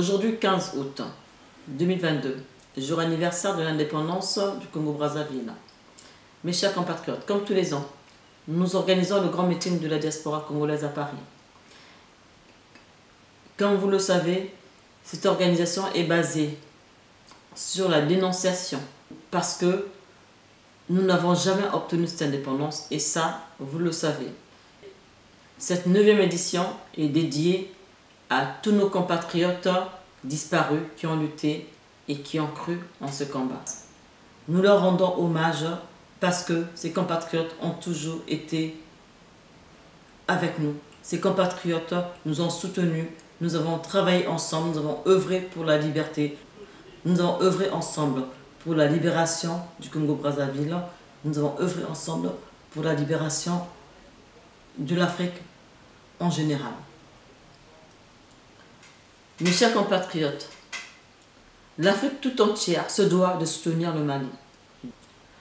Aujourd'hui, 15 août 2022, jour anniversaire de l'indépendance du Congo-Brazzaville. Mes chers compatriotes, comme tous les ans, nous organisons le grand meeting de la diaspora congolaise à Paris. Comme vous le savez, cette organisation est basée sur la dénonciation parce que nous n'avons jamais obtenu cette indépendance et ça, vous le savez. Cette 9e édition est dédiée à tous nos compatriotes disparus qui ont lutté et qui ont cru en ce combat. Nous leur rendons hommage parce que ces compatriotes ont toujours été avec nous. Ces compatriotes nous ont soutenus, nous avons travaillé ensemble, nous avons œuvré pour la liberté, nous avons œuvré ensemble pour la libération du Congo-Brazzaville, nous avons œuvré ensemble pour la libération de l'Afrique en général. Mes chers compatriotes, l'Afrique tout entière se doit de soutenir le Mali.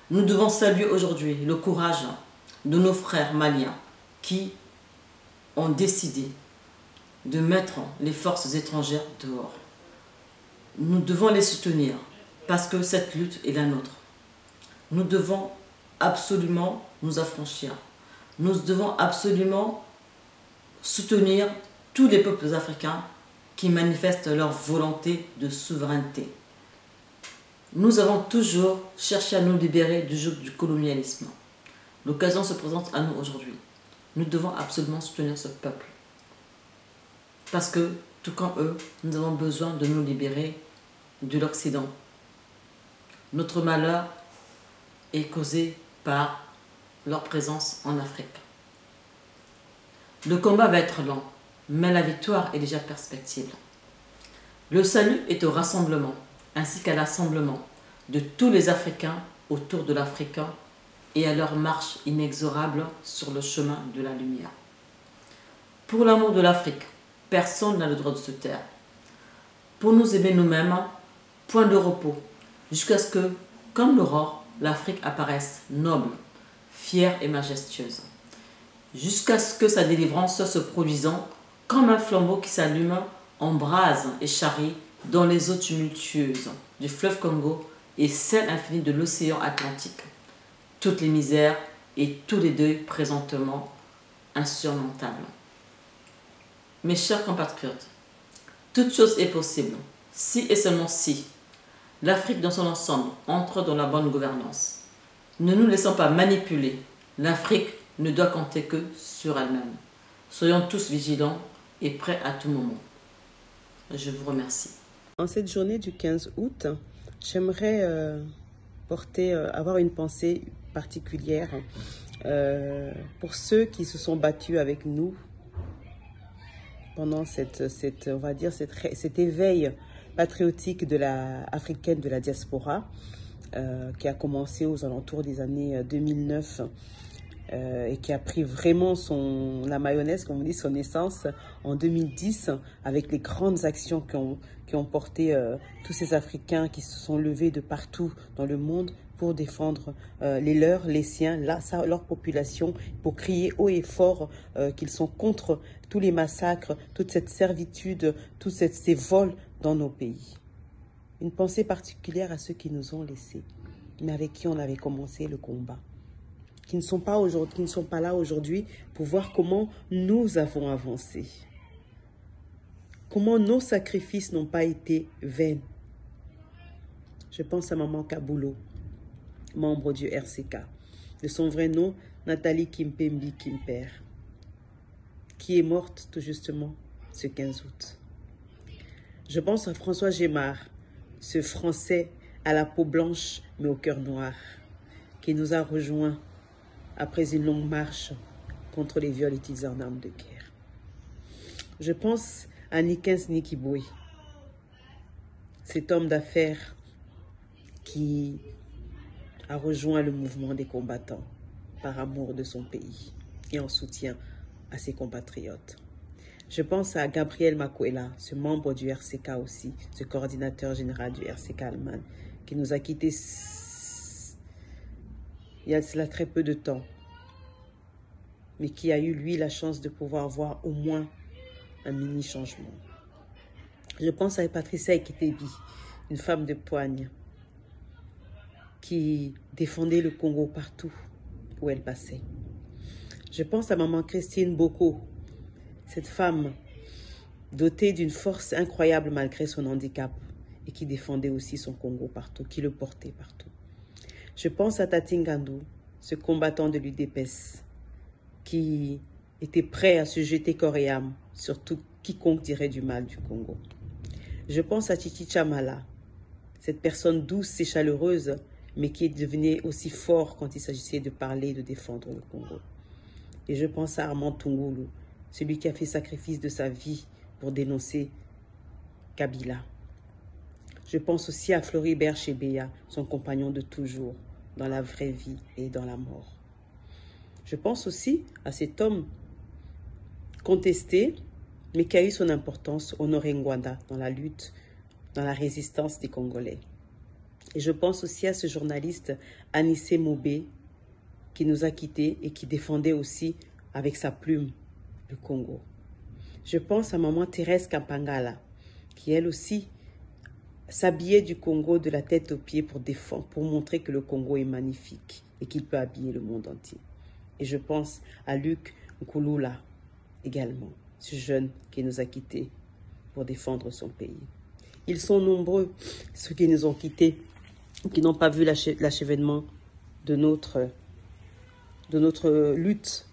Nous devons saluer aujourd'hui le courage de nos frères maliens qui ont décidé de mettre les forces étrangères dehors. Nous devons les soutenir parce que cette lutte est la nôtre. Nous devons absolument nous affranchir. Nous devons absolument soutenir tous les peuples africains qui manifestent leur volonté de souveraineté. Nous avons toujours cherché à nous libérer du joug du colonialisme. L'occasion se présente à nous aujourd'hui. Nous devons absolument soutenir ce peuple. Parce que, tout comme eux, nous avons besoin de nous libérer de l'Occident. Notre malheur est causé par leur présence en Afrique. Le combat va être lent, mais la victoire est déjà perspective. Le salut est au rassemblement, ainsi qu'à l'assemblement de tous les Africains autour de l'Afrique et à leur marche inexorable sur le chemin de la lumière. Pour l'amour de l'Afrique, personne n'a le droit de se taire. Pour nous aimer nous-mêmes, point de repos, jusqu'à ce que, comme l'aurore, l'Afrique apparaisse noble, fière et majestueuse. Jusqu'à ce que sa délivrance se produisant comme un flambeau qui s'allume, embrase et charrie dans les eaux tumultueuses du fleuve Congo et celles infinies de l'océan Atlantique. Toutes les misères et tous les deuils présentement insurmontables. Mes chers compatriotes, toute chose est possible, si et seulement si l'Afrique dans son ensemble entre dans la bonne gouvernance. Ne nous laissons pas manipuler. L'Afrique ne doit compter que sur elle-même. Soyons tous vigilants et prêts à tout moment. Je vous remercie. En cette journée du 15 août, j'aimerais avoir une pensée particulière pour ceux qui se sont battus avec nous pendant cet éveil patriotique africaine de la diaspora qui a commencé aux alentours des années 2009 et qui a pris vraiment la mayonnaise, comme on dit, son essence en 2010 avec les grandes actions qui ont porté tous ces Africains qui se sont levés de partout dans le monde pour défendre les leurs, les siens, leur population, pour crier haut et fort qu'ils sont contre tous les massacres, toute cette servitude, tous ces vols dans nos pays. Une pensée particulière à ceux qui nous ont laissés, mais avec qui on avait commencé le combat, qui ne sont pas là aujourd'hui pour voir comment nous avons avancé, comment nos sacrifices n'ont pas été vains. Je pense à Maman Kaboulou, membre du RCK, de son vrai nom, Nathalie Kimpembi Kimper, qui est morte tout justement ce 15 août. Je pense à François Gémard, ce Français à la peau blanche mais au cœur noir, qui nous a rejoints après une longue marche contre les viols utilisés en armes de guerre. Je pense à Nikens Nikibwe, cet homme d'affaires qui a rejoint le mouvement des combattants par amour de son pays et en soutien à ses compatriotes. Je pense à Gabriel Makwela, ce membre du RCK aussi, ce coordinateur général du RCK Allemagne, qui nous a quittés il y a cela très peu de temps, mais qui a eu, lui, la chance de pouvoir voir au moins un mini-changement. Je pense à Patricia Eketebi, une femme de poigne qui défendait le Congo partout où elle passait. Je pense à maman Christine Boko, cette femme dotée d'une force incroyable malgré son handicap et qui défendait aussi son Congo partout, qui le portait partout. Je pense à Tati Ngandou, ce combattant de l'UDPS qui était prêt à se jeter corps et âme sur tout quiconque dirait du mal du Congo. Je pense à Titi Chamala, cette personne douce et chaleureuse, mais qui devenait aussi fort quand il s'agissait de parler et de défendre le Congo. Et je pense à Armand Tungulu, celui qui a fait sacrifice de sa vie pour dénoncer Kabila. Je pense aussi à Floribert Chebeya, son compagnon de toujours, dans la vraie vie et dans la mort. Je pense aussi à cet homme contesté, mais qui a eu son importance, Honoré Ngwanda, dans la lutte, dans la résistance des Congolais. Et je pense aussi à ce journaliste Anissé Mobé, qui nous a quittés et qui défendait aussi avec sa plume le Congo. Je pense à maman Thérèse Kampangala, qui elle aussi s'habillait du Congo de la tête aux pieds pour montrer que le Congo est magnifique et qu'il peut habiller le monde entier. Et je pense à Luc Nkulula également, ce jeune qui nous a quittés pour défendre son pays. Ils sont nombreux, ceux qui nous ont quittés, qui n'ont pas vu l'achèvement de notre lutte,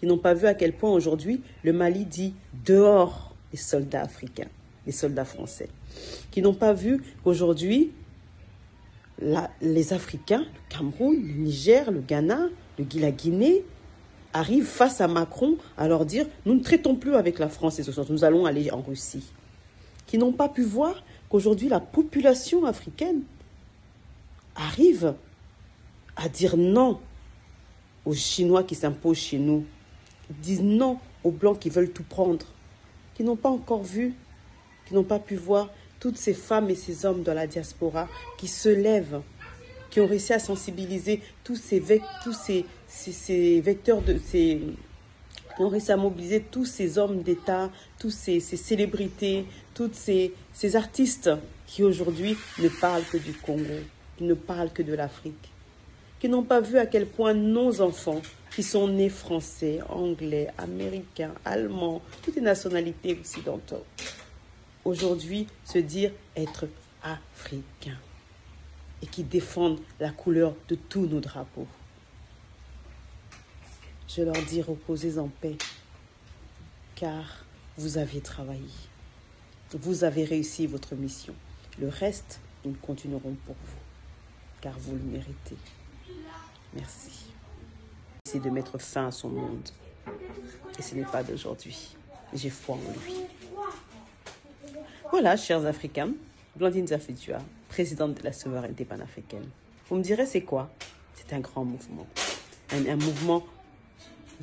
qui n'ont pas vu à quel point aujourd'hui le Mali dit dehors les soldats africains, les soldats français, qui n'ont pas vu qu'aujourd'hui les Africains, le Cameroun, le Niger, le Ghana, la Guinée, arrivent face à Macron à leur dire « Nous ne traitons plus avec la France et ce soir, nous allons aller en Russie ». Qui n'ont pas pu voir qu'aujourd'hui la population africaine arrive à dire non aux Chinois qui s'imposent chez nous, disent non aux Blancs qui veulent tout prendre, qui n'ont pas encore vu, qui n'ont pas pu voir toutes ces femmes et ces hommes dans la diaspora qui se lèvent, qui ont réussi à sensibiliser tous ces vecteurs qui ont réussi à mobiliser tous ces hommes d'État, tous ces célébrités, tous ces artistes qui aujourd'hui ne parlent que du Congo, qui ne parlent que de l'Afrique, qui n'ont pas vu à quel point nos enfants, qui sont nés français, anglais, américains, allemands, toutes les nationalités occidentales, aujourd'hui se dire être africains et qui défendent la couleur de tous nos drapeaux. Je leur dis reposez en paix, car vous avez travaillé. Vous avez réussi votre mission. Le reste, nous continuerons pour vous, car vous le méritez. Merci. C'est de mettre fin à son monde. Et ce n'est pas d'aujourd'hui. J'ai foi en lui. Voilà, chers Africains, Blandine Zafitua, présidente de la souveraineté panafricaine. Vous me direz, c'est quoi? C'est un grand mouvement. Un mouvement,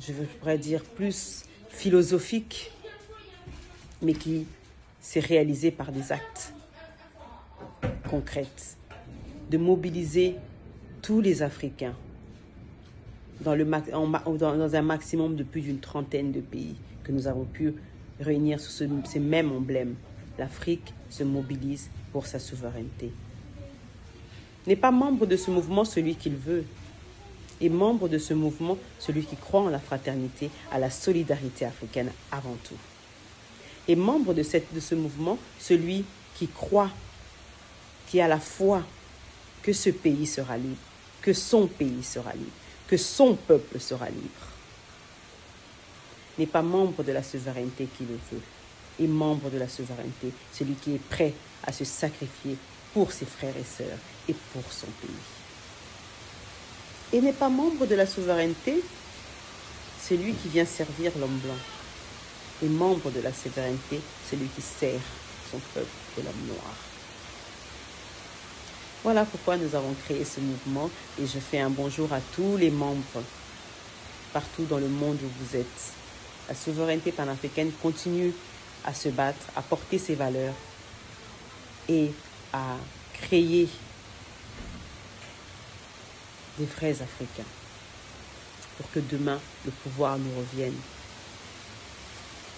je pourrais dire, plus philosophique, mais qui s'est réalisé par des actes concrets, de mobiliser tous les Africains dans un maximum de plus d'une trentaine de pays que nous avons pu réunir sous ces mêmes emblèmes. L'Afrique se mobilise pour sa souveraineté. N'est pas membre de ce mouvement celui qu'il veut, est membre de ce mouvement celui qui croit en la fraternité, à la solidarité africaine avant tout. Est membre de ce mouvement celui qui croit, qui a la foi que ce pays sera libre, que son pays sera libre, que son peuple sera libre. N'est pas membre de la souveraineté qui le veut, est membre de la souveraineté celui qui est prêt à se sacrifier pour ses frères et sœurs et pour son pays. Et n'est pas membre de la souveraineté celui qui vient servir l'homme blanc. Est membre de la souveraineté celui qui sert son peuple et l'homme noir. Voilà pourquoi nous avons créé ce mouvement et je fais un bonjour à tous les membres partout dans le monde où vous êtes. La souveraineté panafricaine continue à se battre, à porter ses valeurs et à créer des vrais Africains pour que demain le pouvoir nous revienne.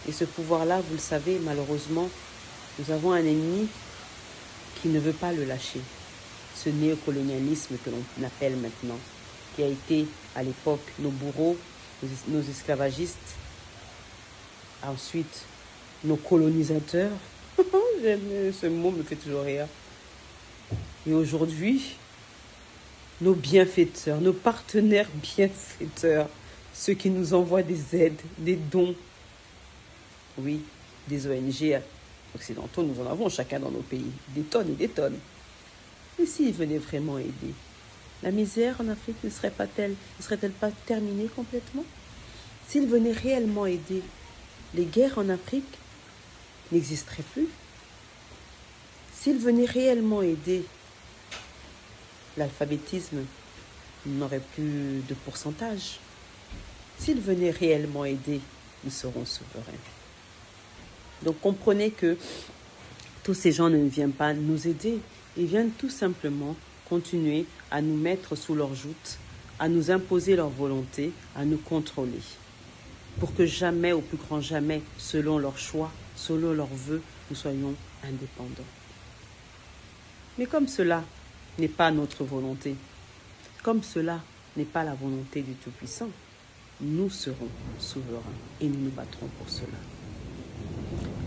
Et ce pouvoir-là, vous le savez, malheureusement, Nous avons un ennemi qui ne veut pas le lâcher. Ce néocolonialisme que l'on appelle maintenant, qui a été à l'époque nos bourreaux, nos esclavagistes, ensuite nos colonisateurs. Ce mot me fait toujours rire. Et aujourd'hui, nos bienfaiteurs, nos partenaires bienfaiteurs, ceux qui nous envoient des aides, des dons. Oui, des ONG occidentaux, nous en avons chacun dans nos pays, des tonnes et des tonnes. Mais s'ils venaient vraiment aider, la misère en Afrique ne serait-elle pas terminée complètement? S'ils venaient réellement aider, les guerres en Afrique n'existeraient plus. S'ils venaient réellement aider, l'alphabétisme n'aurait plus de pourcentage. S'ils venaient réellement aider, nous serons souverains. Donc comprenez que tous ces gens ne viennent pas nous aider. Ils viennent tout simplement continuer à nous mettre sous leur joute, à nous imposer leur volonté, à nous contrôler. Pour que jamais, au plus grand jamais, selon leur choix, selon leurs vœux, nous soyons indépendants. Mais comme cela n'est pas notre volonté, comme cela n'est pas la volonté du Tout-Puissant, nous serons souverains et nous nous battrons pour cela.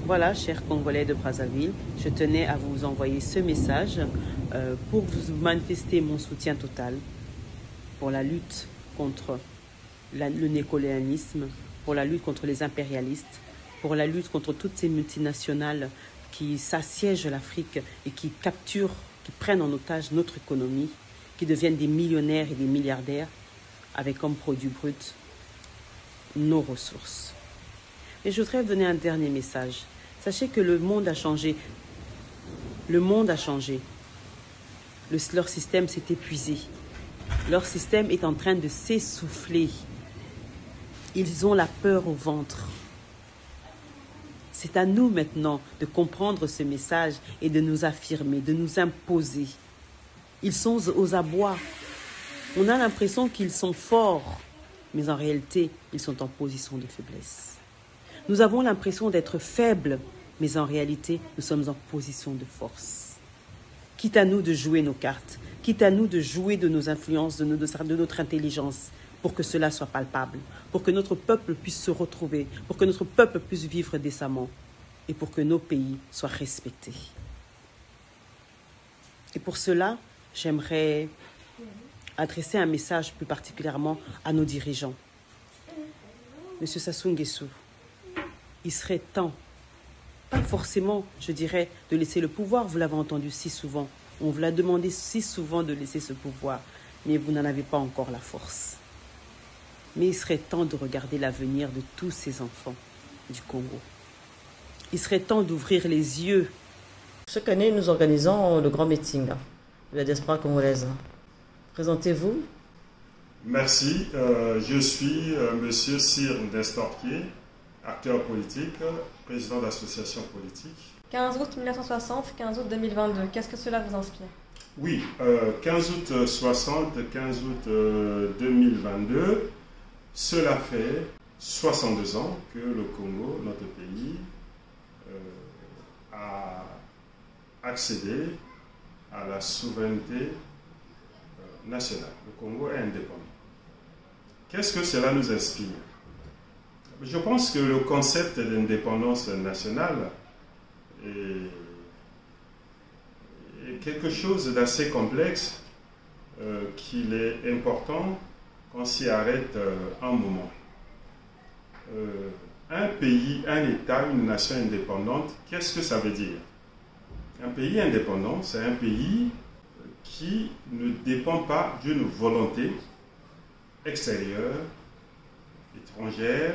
Voilà, chers Congolais de Brazzaville, je tenais à vous envoyer ce message pour vous manifester mon soutien total pour la lutte contre le néocolonialisme, pour la lutte contre les impérialistes, pour la lutte contre toutes ces multinationales qui s'assiègent l'Afrique et qui capturent, qui prennent en otage notre économie, qui deviennent des millionnaires et des milliardaires avec comme produit brut nos ressources. Et je voudrais vous donner un dernier message. Sachez que le monde a changé. Le monde a changé. Leur système s'est épuisé. Leur système est en train de s'essouffler. Ils ont la peur au ventre. C'est à nous maintenant de comprendre ce message et de nous affirmer, de nous imposer. Ils sont aux abois. On a l'impression qu'ils sont forts, mais en réalité, ils sont en position de faiblesse. Nous avons l'impression d'être faibles, mais en réalité, nous sommes en position de force. Quitte à nous de jouer nos cartes, quitte à nous de jouer de nos influences, de notre intelligence, pour que cela soit palpable, pour que notre peuple puisse se retrouver, pour que notre peuple puisse vivre décemment et pour que nos pays soient respectés. Et pour cela, j'aimerais adresser un message plus particulièrement à nos dirigeants. Monsieur Sassou Nguesso, il serait temps, pas forcément, je dirais, de laisser le pouvoir, vous l'avez entendu si souvent, on vous l'a demandé si souvent de laisser ce pouvoir, mais vous n'en avez pas encore la force. Mais il serait temps de regarder l'avenir de tous ces enfants du Congo. Il serait temps d'ouvrir les yeux. Chaque année, nous organisons le grand meeting de la diaspora congolaise. Présentez-vous. Merci. Je suis Monsieur Cyr Destorquier, acteur politique, président d'association politique. 15 août 1960, 15 août 2022. Qu'est-ce que cela vous inspire? Oui, 15 août 60, 15 août 2022, cela fait 62 ans que le Congo, notre pays, a accédé à la souveraineté nationale. Le Congo est indépendant. Qu'est-ce que cela nous inspire? Je pense que le concept d'indépendance nationale est quelque chose d'assez complexe qu'il est important qu'on s'y arrête un moment. Un pays, un État, une nation indépendante, qu'est-ce que ça veut dire? Un pays indépendant, c'est un pays qui ne dépend pas d'une volonté extérieure, étrangère,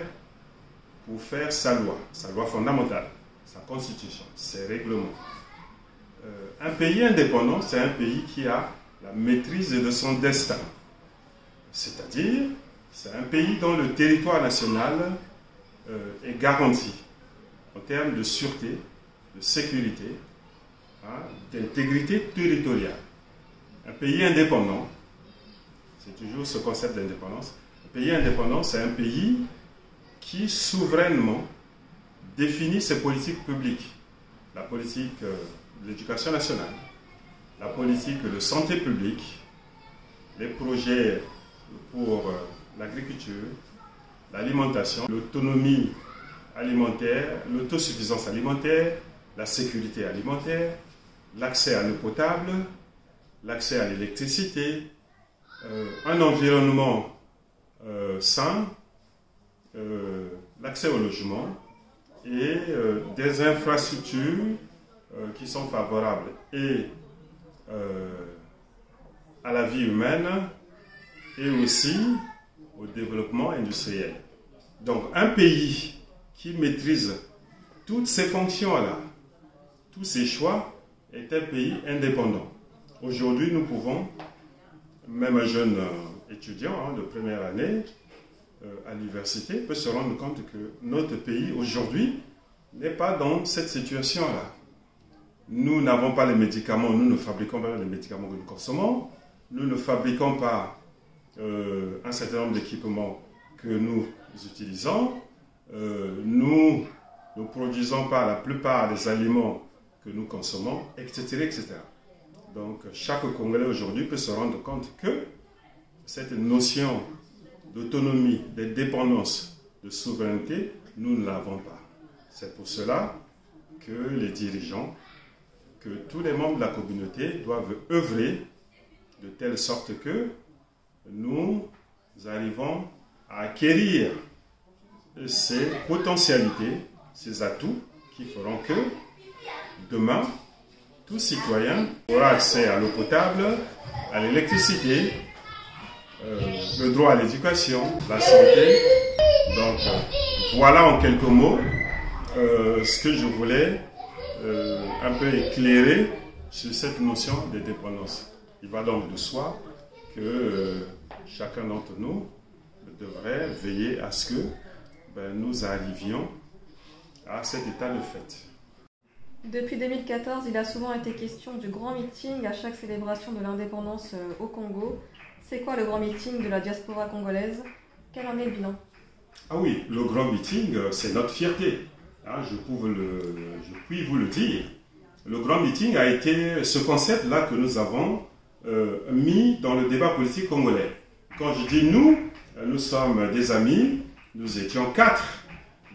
pour faire sa loi fondamentale, sa constitution, ses règlements. Un pays indépendant, c'est un pays qui a la maîtrise de son destin. C'est-à-dire, c'est un pays dont le territoire national est garanti en termes de sûreté, de sécurité, d'intégrité territoriale. Un pays indépendant, c'est toujours ce concept d'indépendance, un pays indépendant, c'est un pays qui souverainement définit ses politiques publiques. la politique de l'éducation nationale, la politique de santé publique, les projets pour l'agriculture, l'alimentation, l'autonomie alimentaire, l'autosuffisance alimentaire, la sécurité alimentaire, l'accès à l'eau potable, l'accès à l'électricité, un environnement sain, l'accès au logement et des infrastructures qui sont favorables et à la vie humaine et aussi au développement industriel. Donc un pays qui maîtrise toutes ces fonctions-là, tous ces choix, est un pays indépendant. Aujourd'hui, nous pouvons, même un jeune étudiant de première année à l'université peut se rendre compte que notre pays aujourd'hui n'est pas dans cette situation-là. Nous n'avons pas les médicaments, nous ne fabriquons pas les médicaments que nous consommons, nous ne fabriquons pas un certain nombre d'équipements que nous utilisons, nous ne produisons pas la plupart des aliments que nous consommons, etc., etc. Donc chaque Congolais aujourd'hui peut se rendre compte que cette notion d'autonomie, d'indépendance, de souveraineté, nous ne l'avons pas. C'est pour cela que les dirigeants, que tous les membres de la communauté doivent œuvrer de telle sorte que nous arrivons à acquérir ces potentialités, ces atouts qui feront que demain, tout citoyen aura accès à l'eau potable, à l'électricité, le droit à l'éducation, la santé. Donc voilà en quelques mots ce que je voulais un peu éclairer sur cette notion de dépendance. Il va donc de soi que chacun d'entre nous devrait veiller à ce que nous arrivions à cet état de fait. Depuis 2014, il a souvent été question du grand meeting à chaque célébration de l'indépendance au Congo. C'est quoi le grand meeting de la diaspora congolaise? Quel en est le bilan? Ah oui, le grand meeting, c'est notre fierté. Je puis vous le dire. Le grand meeting a été ce concept-là que nous avons mis dans le débat politique congolais. Quand je dis nous, nous sommes des amis, nous étions 4,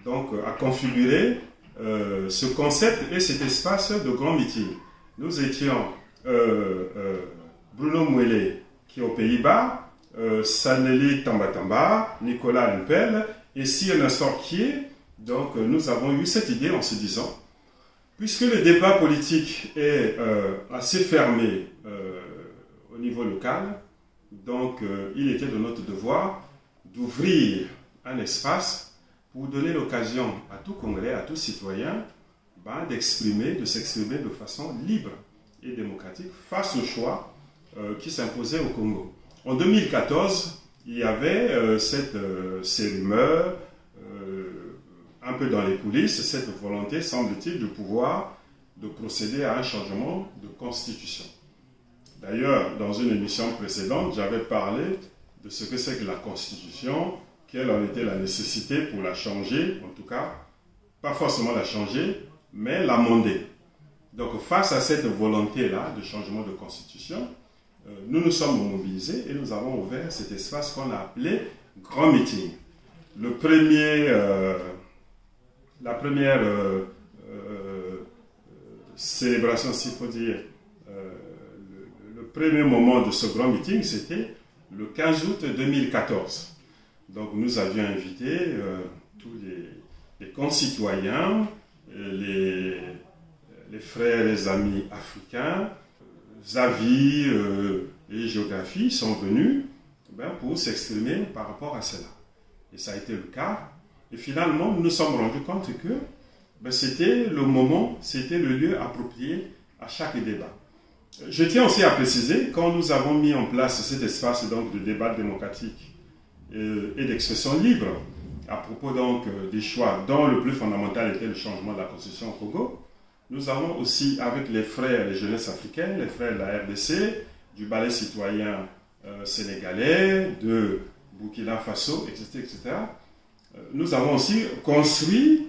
donc à configurer ce concept et cet espace de grand meeting. Nous étions Bruno Mouele, qui est aux Pays-Bas, Saneli Tambatamba, Nicolas Mpel et Sir Sorkier. Donc nous avons eu cette idée en se disant, puisque le débat politique est assez fermé au niveau local, donc il était de notre devoir d'ouvrir un espace pour donner l'occasion à tout Congolais, à tout citoyen, de s'exprimer de façon libre et démocratique face au choix qui s'imposait au Congo. En 2014, il y avait ces rumeurs, un peu dans les coulisses, cette volonté, semble-t-il, de procéder à un changement de constitution. D'ailleurs, dans une émission précédente, j'avais parlé de ce que c'est que la constitution, quelle en était la nécessité pour la changer, en tout cas, pas forcément la changer, mais l'amender. Donc, face à cette volonté-là de changement de constitution, nous nous sommes mobilisés et nous avons ouvert cet espace qu'on a appelé Grand Meeting. La première célébration, s'il faut dire, le premier moment de ce Grand Meeting, c'était le 15 août 2014. Donc nous avions invité tous les concitoyens, les frères et les amis africains, Zavi et Géographie sont venus pour s'exprimer par rapport à cela. Et ça a été le cas. Et finalement, nous nous sommes rendus compte que c'était le moment, c'était le lieu approprié à chaque débat. Je tiens aussi à préciser, quand nous avons mis en place cet espace donc, de débat démocratique et d'expression libre, à propos donc des choix dont le plus fondamental était le changement de la constitution au Congo, nous avons aussi, avec les frères et les jeunesses africaines, les frères de la RDC, du ballet citoyen sénégalais, de Burkina Faso, etc., etc., nous avons aussi construit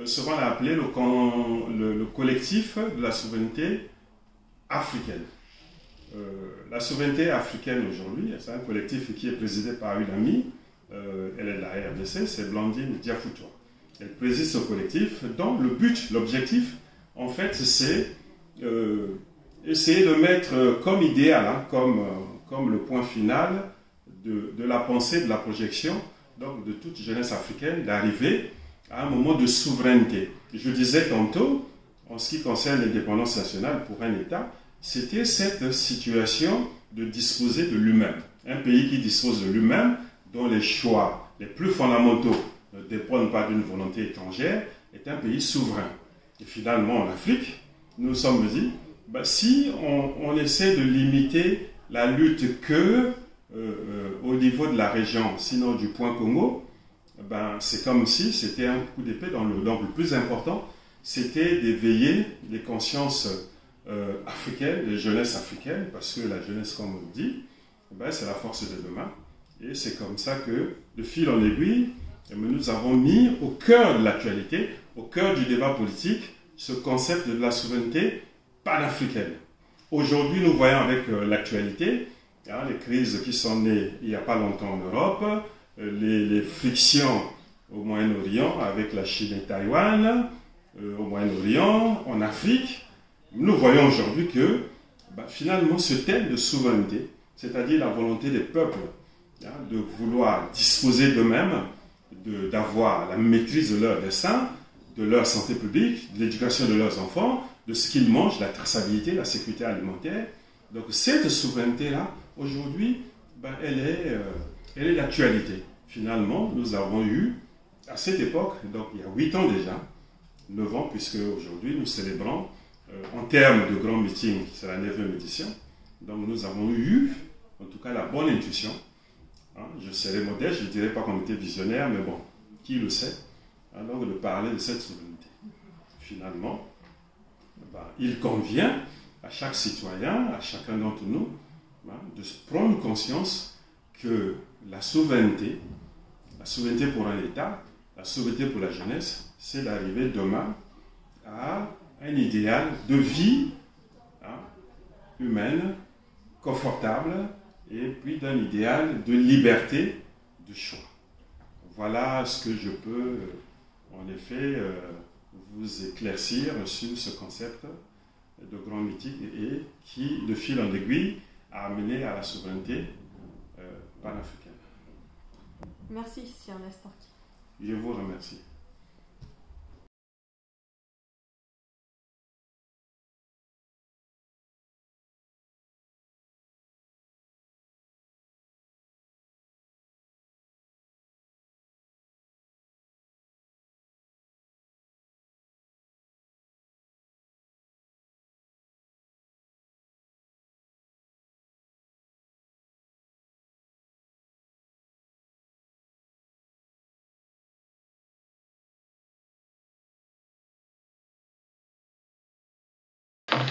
ce qu'on a appelé le collectif de la souveraineté africaine. La souveraineté africaine aujourd'hui, c'est un collectif qui est présidé par une amie, elle est de la RDC, c'est Blandine Diafoutoua. Elle préside ce collectif dont l'objectif, en fait, c'est essayer de mettre comme idéal, hein, comme le point final de la pensée, de la projection, donc de toute jeunesse africaine, d'arriver à un moment de souveraineté. Je disais tantôt, en ce qui concerne l'indépendance nationale pour un État, c'était cette situation de disposer de lui-même. Un pays qui dispose de lui-même, dont les choix les plus fondamentaux ne dépendent pas d'une volonté étrangère, est un pays souverain. Et finalement, en Afrique, nous nous sommes dit, si on essaie de limiter la lutte au niveau de la région, sinon du point Congo, c'est comme si c'était un coup d'épée dans l'angle. Le plus important, c'était d'éveiller les consciences africaines, les jeunesses africaines, parce que la jeunesse, comme on dit, c'est la force de demain. Et c'est comme ça que, de fil en aiguille, nous avons mis au cœur de l'actualité, au cœur du débat politique, ce concept de la souveraineté panafricaine. Aujourd'hui, nous voyons avec l'actualité, les crises qui sont nées il n'y a pas longtemps en Europe, les frictions au Moyen-Orient avec la Chine et Taïwan, au Moyen-Orient, en Afrique. Nous voyons aujourd'hui que finalement ce thème de souveraineté, c'est-à-dire la volonté des peuples de vouloir disposer d'eux-mêmes, d'avoir la maîtrise de leur destin, de leur santé publique, de l'éducation de leurs enfants, de ce qu'ils mangent, la traçabilité, la sécurité alimentaire. Donc cette souveraineté-là, aujourd'hui, elle est d'actualité. Finalement, nous avons eu, à cette époque, donc il y a 8 ans déjà, 9 ans, puisque aujourd'hui nous célébrons, en termes de grand meeting, c'est la 9e édition, donc nous avons eu, en tout cas, la bonne intuition. Je serais modeste, je ne dirais pas qu'on était visionnaire, mais bon, qui le sait, donc de parler de cette souveraineté. Finalement, il convient à chaque citoyen, à chacun d'entre nous, de prendre conscience que la souveraineté pour un État, la souveraineté pour la jeunesse, c'est d'arriver demain à un idéal de vie humaine, confortable, et puis d'un idéal de liberté de choix. Voilà ce que je peux, en effet, vous éclaircir sur ce concept de grand mythique et qui, de fil en aiguille, a amené à la souveraineté panafricaine. Merci, Sir Ernest Tarky. Je vous remercie.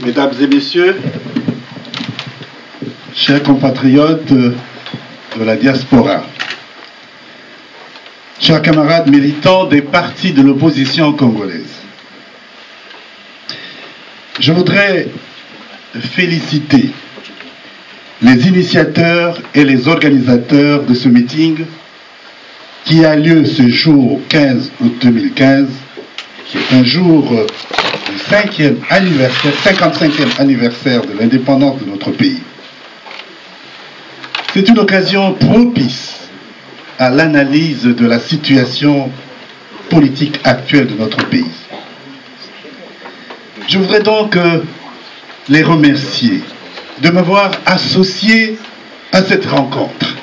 Mesdames et messieurs, chers compatriotes de la diaspora, chers camarades militants des partis de l'opposition congolaise, je voudrais féliciter les initiateurs et les organisateurs de ce meeting qui a lieu ce jour 15 août 2015, qui est un jour du 55e anniversaire de l'indépendance de notre pays. C'est une occasion propice à l'analyse de la situation politique actuelle de notre pays. Je voudrais donc les remercier de m'avoir associé à cette rencontre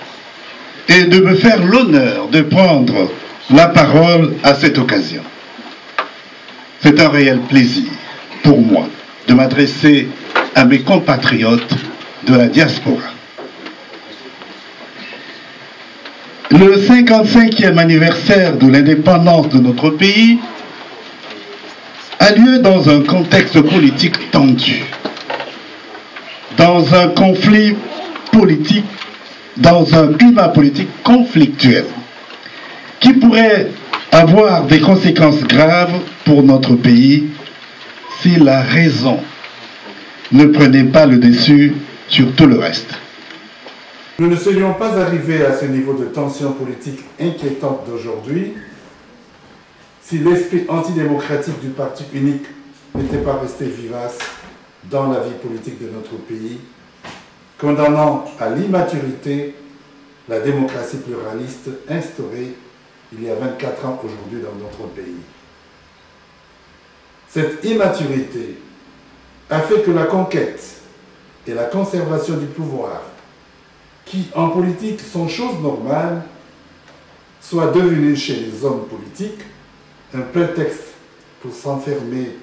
et de me faire l'honneur de prendre la parole à cette occasion. C'est un réel plaisir pour moi de m'adresser à mes compatriotes de la diaspora. Le 55e anniversaire de l'indépendance de notre pays a lieu dans un contexte politique tendu, dans un conflit politique, dans un climat politique conflictuel, qui pourrait avoir des conséquences graves pour notre pays si la raison ne prenait pas le dessus sur tout le reste. Nous ne serions pas arrivés à ce niveau de tension politique inquiétante d'aujourd'hui si l'esprit antidémocratique du parti unique n'était pas resté vivace dans la vie politique de notre pays, condamnant à l'immaturité la démocratie pluraliste instaurée il y a 24 ans aujourd'hui dans notre pays. Cette immaturité a fait que la conquête et la conservation du pouvoir, qui en politique sont choses normales, soient devenues chez les hommes politiques un prétexte pour s'enfermer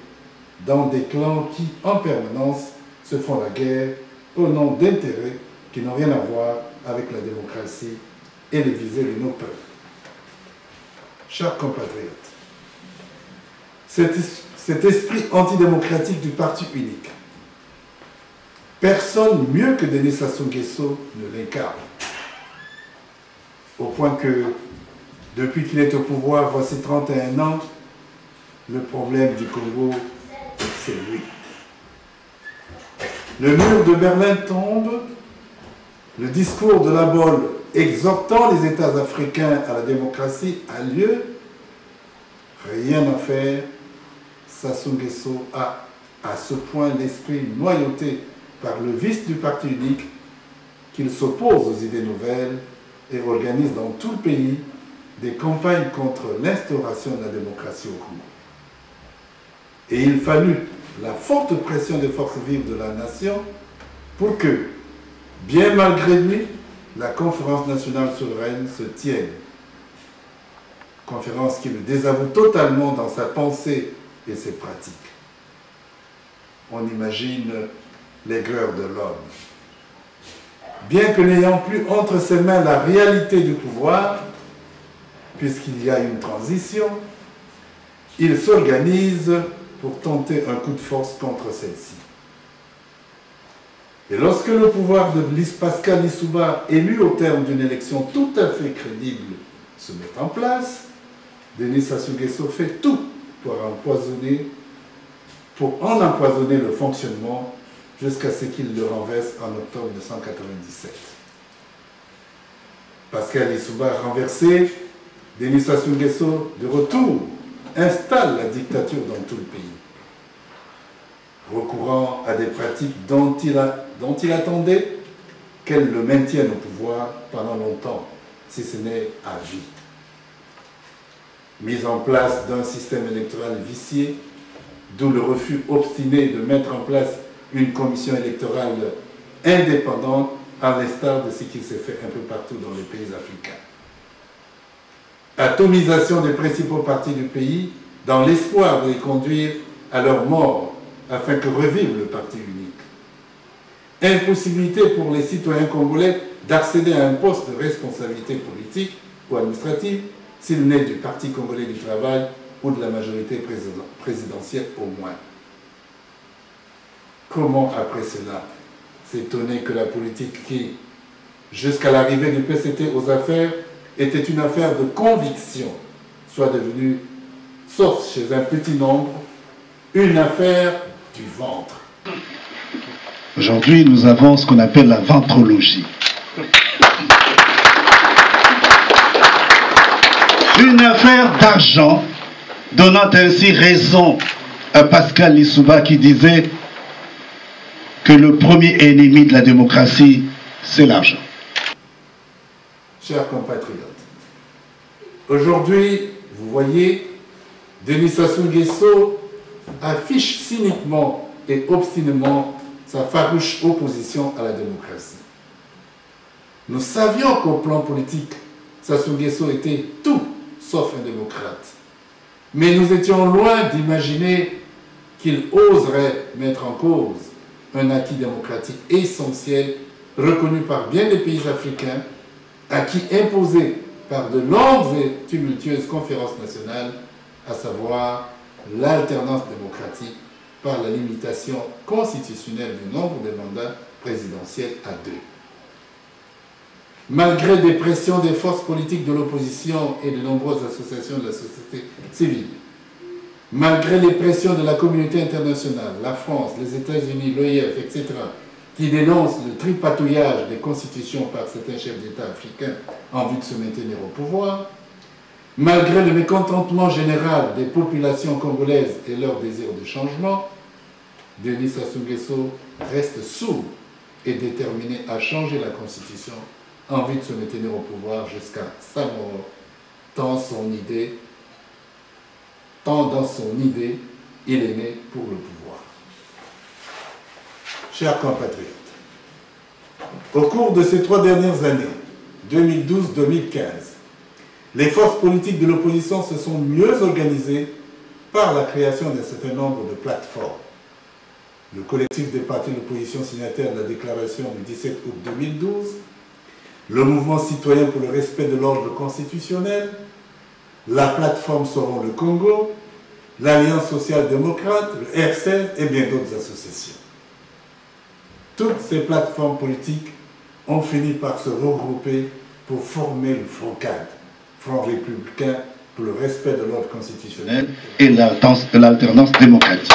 dans des clans qui, en permanence, se font la guerre au nom d'intérêts qui n'ont rien à voir avec la démocratie et les visées de nos peuples. Chers compatriotes, cet esprit antidémocratique du parti unique, personne mieux que Denis Sassou Nguesso ne l'incarne. Au point que, depuis qu'il est au pouvoir, voici 31 ans, le problème du Congo, c'est lui. Le mur de Berlin tombe, le discours de la Bolle exhortant les États africains à la démocratie a lieu, rien à faire. Sassou Nguesso a à ce point l'esprit noyauté par le vice du parti unique qu'il s'oppose aux idées nouvelles et organise dans tout le pays des campagnes contre l'instauration de la démocratie au Congo. Et il fallut la forte pression des forces vives de la nation pour que, bien malgré lui, la conférence nationale souveraine se tienne. Conférence qui le désavoue totalement dans sa pensée et ses pratiques. On imagine l'aigreur de l'homme. Bien que n'ayant plus entre ses mains la réalité du pouvoir, puisqu'il y a une transition, il s'organise pour tenter un coup de force contre celle-ci. Et lorsque le pouvoir de Pascal Lissouba, élu au terme d'une élection tout à fait crédible, se met en place, Denis Sassou Nguesso fait tout pour en empoisonner le fonctionnement jusqu'à ce qu'il le renverse en octobre 1997. Pascal Lissouba renversé, Denis Sassou Nguesso, de retour, installe la dictature dans tout le pays, recourant à des pratiques dont il attendait qu'elle le maintienne au pouvoir pendant longtemps, si ce n'est à vie. Mise en place d'un système électoral vicié, d'où le refus obstiné de mettre en place une commission électorale indépendante, à l'instar de ce qui s'est fait un peu partout dans les pays africains. Atomisation des principaux partis du pays dans l'espoir de les conduire à leur mort afin que revive le parti unique. Impossibilité pour les citoyens congolais d'accéder à un poste de responsabilité politique ou administrative s'il naît du Parti congolais du travail ou de la majorité présidentielle au moins. Comment après cela s'étonner que la politique qui, jusqu'à l'arrivée du PCT aux affaires, était une affaire de conviction, soit devenue, sauf chez un petit nombre, une affaire du ventre. Aujourd'hui, nous avons ce qu'on appelle la ventrologie. Une affaire d'argent, donnant ainsi raison à Pascal Lissouba qui disait que le premier ennemi de la démocratie, c'est l'argent. Chers compatriotes, aujourd'hui, vous voyez, Denis Sassou Nguesso affiche cyniquement et obstinément sa farouche opposition à la démocratie. Nous savions qu'au plan politique, Sassou Nguesso était tout sauf un démocrate. Mais nous étions loin d'imaginer qu'il oserait mettre en cause un acquis démocratique essentiel reconnu par bien des pays africains, acquis imposé par de longues et tumultueuses conférences nationales, à savoir l'alternance démocratique par la limitation constitutionnelle du nombre de mandats présidentiels à 2. Malgré des pressions des forces politiques de l'opposition et de nombreuses associations de la société civile, malgré les pressions de la communauté internationale, la France, les États-Unis, l'OIF, etc., qui dénoncent le tripatouillage des constitutions par certains chefs d'État africains en vue de se maintenir au pouvoir, malgré le mécontentement général des populations congolaises et leur désir de changement, Denis Sassou Nguesso reste sourd et déterminé à changer la constitution en vue de se maintenir au pouvoir jusqu'à sa mort, tant dans son idée, il est né pour le pouvoir. Chers compatriotes, au cours de ces 3 dernières années, 2012-2015, les forces politiques de l'opposition se sont mieux organisées par la création d'un certain nombre de plateformes. Le collectif des partis de l'opposition signataires de la déclaration du 17 août 2012, le mouvement citoyen pour le respect de l'ordre constitutionnel, la plateforme Sauvons le Congo, l'Alliance social-démocrate, le R16 et bien d'autres associations. Toutes ces plateformes politiques ont fini par se regrouper pour former le FROCAD, Front républicain pour le respect de l'ordre constitutionnel et l'alternance démocratique.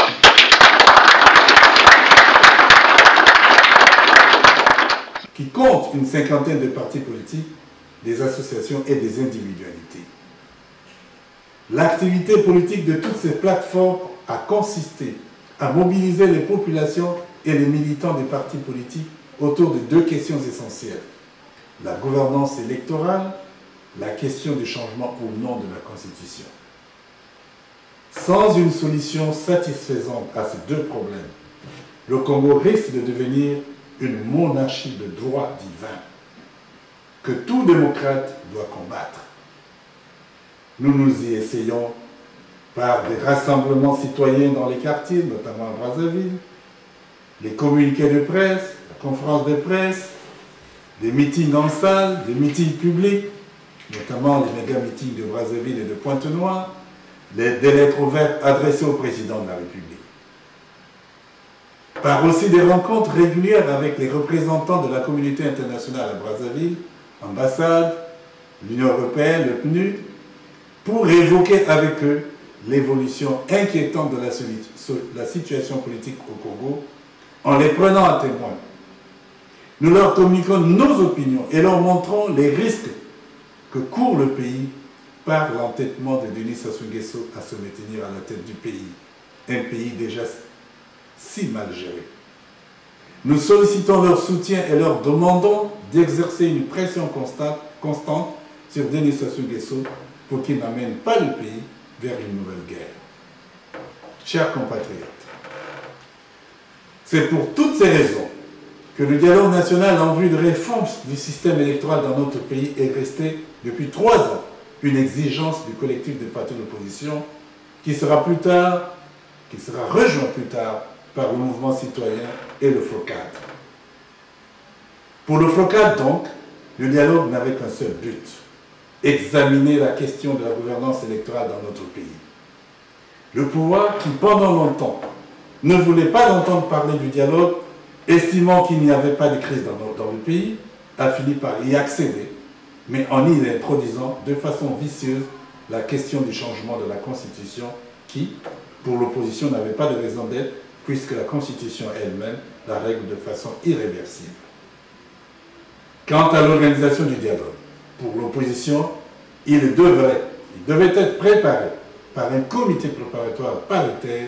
Qui compte une 50aine de partis politiques, des associations et des individualités. L'activité politique de toutes ces plateformes a consisté à mobiliser les populations et les militants des partis politiques autour de 2 questions essentielles. La gouvernance électorale, la question du changement ou non de la Constitution. Sans une solution satisfaisante à ces 2 problèmes, le Congo risque de devenir une monarchie de droit divin que tout démocrate doit combattre. Nous nous y essayons par des rassemblements citoyens dans les quartiers, notamment à Brazzaville, les communiqués de presse, la conférence de presse, des meetings en salle, des meetings publics, notamment les méga-meetings de Brazzaville et de Pointe-Noire, des lettres ouvertes adressées au président de la République. Par aussi des rencontres régulières avec les représentants de la communauté internationale à Brazzaville, ambassade, l'Union européenne, le PNUD, pour évoquer avec eux l'évolution inquiétante de la situation politique au Congo, en les prenant à témoin. Nous leur communiquons nos opinions et leur montrons les risques que court le pays par l'entêtement de Denis Sassou Nguesso à se maintenir à la tête du pays, un pays déjà si mal géré. Nous sollicitons leur soutien et leur demandons d'exercer une pression constante sur Denis Sassou Nguesso pour qu'il n'amène pas le pays vers une nouvelle guerre. Chers compatriotes, c'est pour toutes ces raisons que le dialogue national en vue de réforme du système électoral dans notre pays est resté depuis 3 ans une exigence du collectif des partis de l'opposition qui sera rejoint plus tard par le mouvement citoyen et le FROCAD. Pour le FROCAD donc, le dialogue n'avait qu'un seul but, examiner la question de la gouvernance électorale dans notre pays. Le pouvoir qui pendant longtemps ne voulait pas entendre parler du dialogue, estimant qu'il n'y avait pas de crise dans le pays, a fini par y accéder, mais en y introduisant de façon vicieuse la question du changement de la Constitution qui, pour l'opposition, n'avait pas de raison d'être, puisque la Constitution elle-même la règle de façon irréversible. Quant à l'organisation du dialogue, pour l'opposition, il devait être préparé par un comité préparatoire paritaire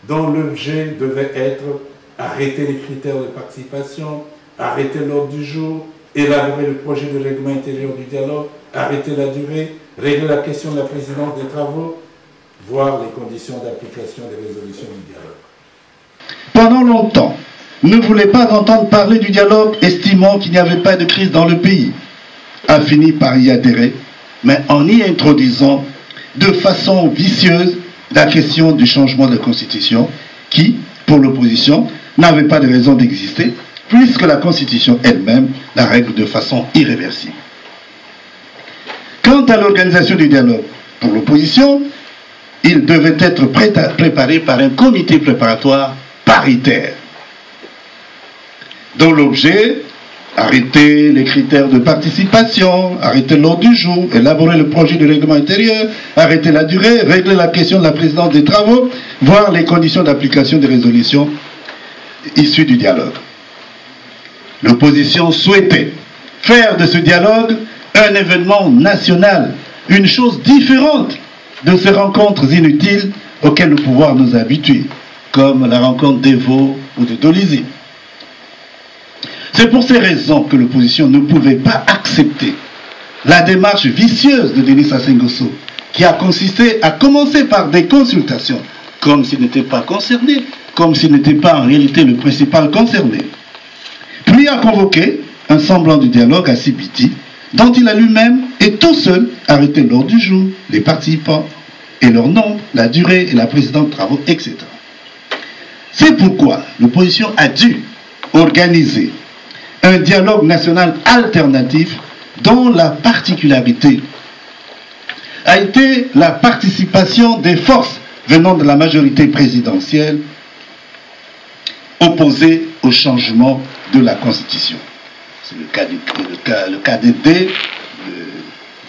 dont l'objet devait être arrêter les critères de participation, arrêter l'ordre du jour, élaborer le projet de règlement intérieur du dialogue, arrêter la durée, régler la question de la présidence des travaux, voir les conditions d'application des résolutions du dialogue. Pendant longtemps, ne voulait pas entendre parler du dialogue, estimant qu'il n'y avait pas de crise dans le pays, a fini par y adhérer, mais en y introduisant de façon vicieuse la question du changement de Constitution qui, pour l'opposition, n'avait pas de raison d'exister, puisque la Constitution elle-même la règle de façon irréversible. Quant à l'organisation du dialogue, pour l'opposition, il devait être préparé par un comité préparatoire paritaire, dont l'objet arrêter les critères de participation, arrêter l'ordre du jour, élaborer le projet de règlement intérieur, arrêter la durée, régler la question de la présidence des travaux, voir les conditions d'application des résolutions issues du dialogue. L'opposition souhaitait faire de ce dialogue un événement national, une chose différente de ces rencontres inutiles auxquelles le pouvoir nous a habitués, comme la rencontre d'Evo ou de Dolisie. C'est pour ces raisons que l'opposition ne pouvait pas accepter la démarche vicieuse de Denis Sassou Nguesso, qui a consisté à commencer par des consultations, comme s'il n'était pas concerné, comme s'il n'était pas en réalité le principal concerné. Puis a convoqué un semblant de dialogue à Sibiti, dont il a lui-même et tout seul arrêté l'ordre du jour, les participants et leur nombre, la durée et la présidence de travaux, etc. C'est pourquoi l'opposition a dû organiser un dialogue national alternatif dont la particularité a été la participation des forces venant de la majorité présidentielle opposées au changement de la Constitution. C'est le KDD, le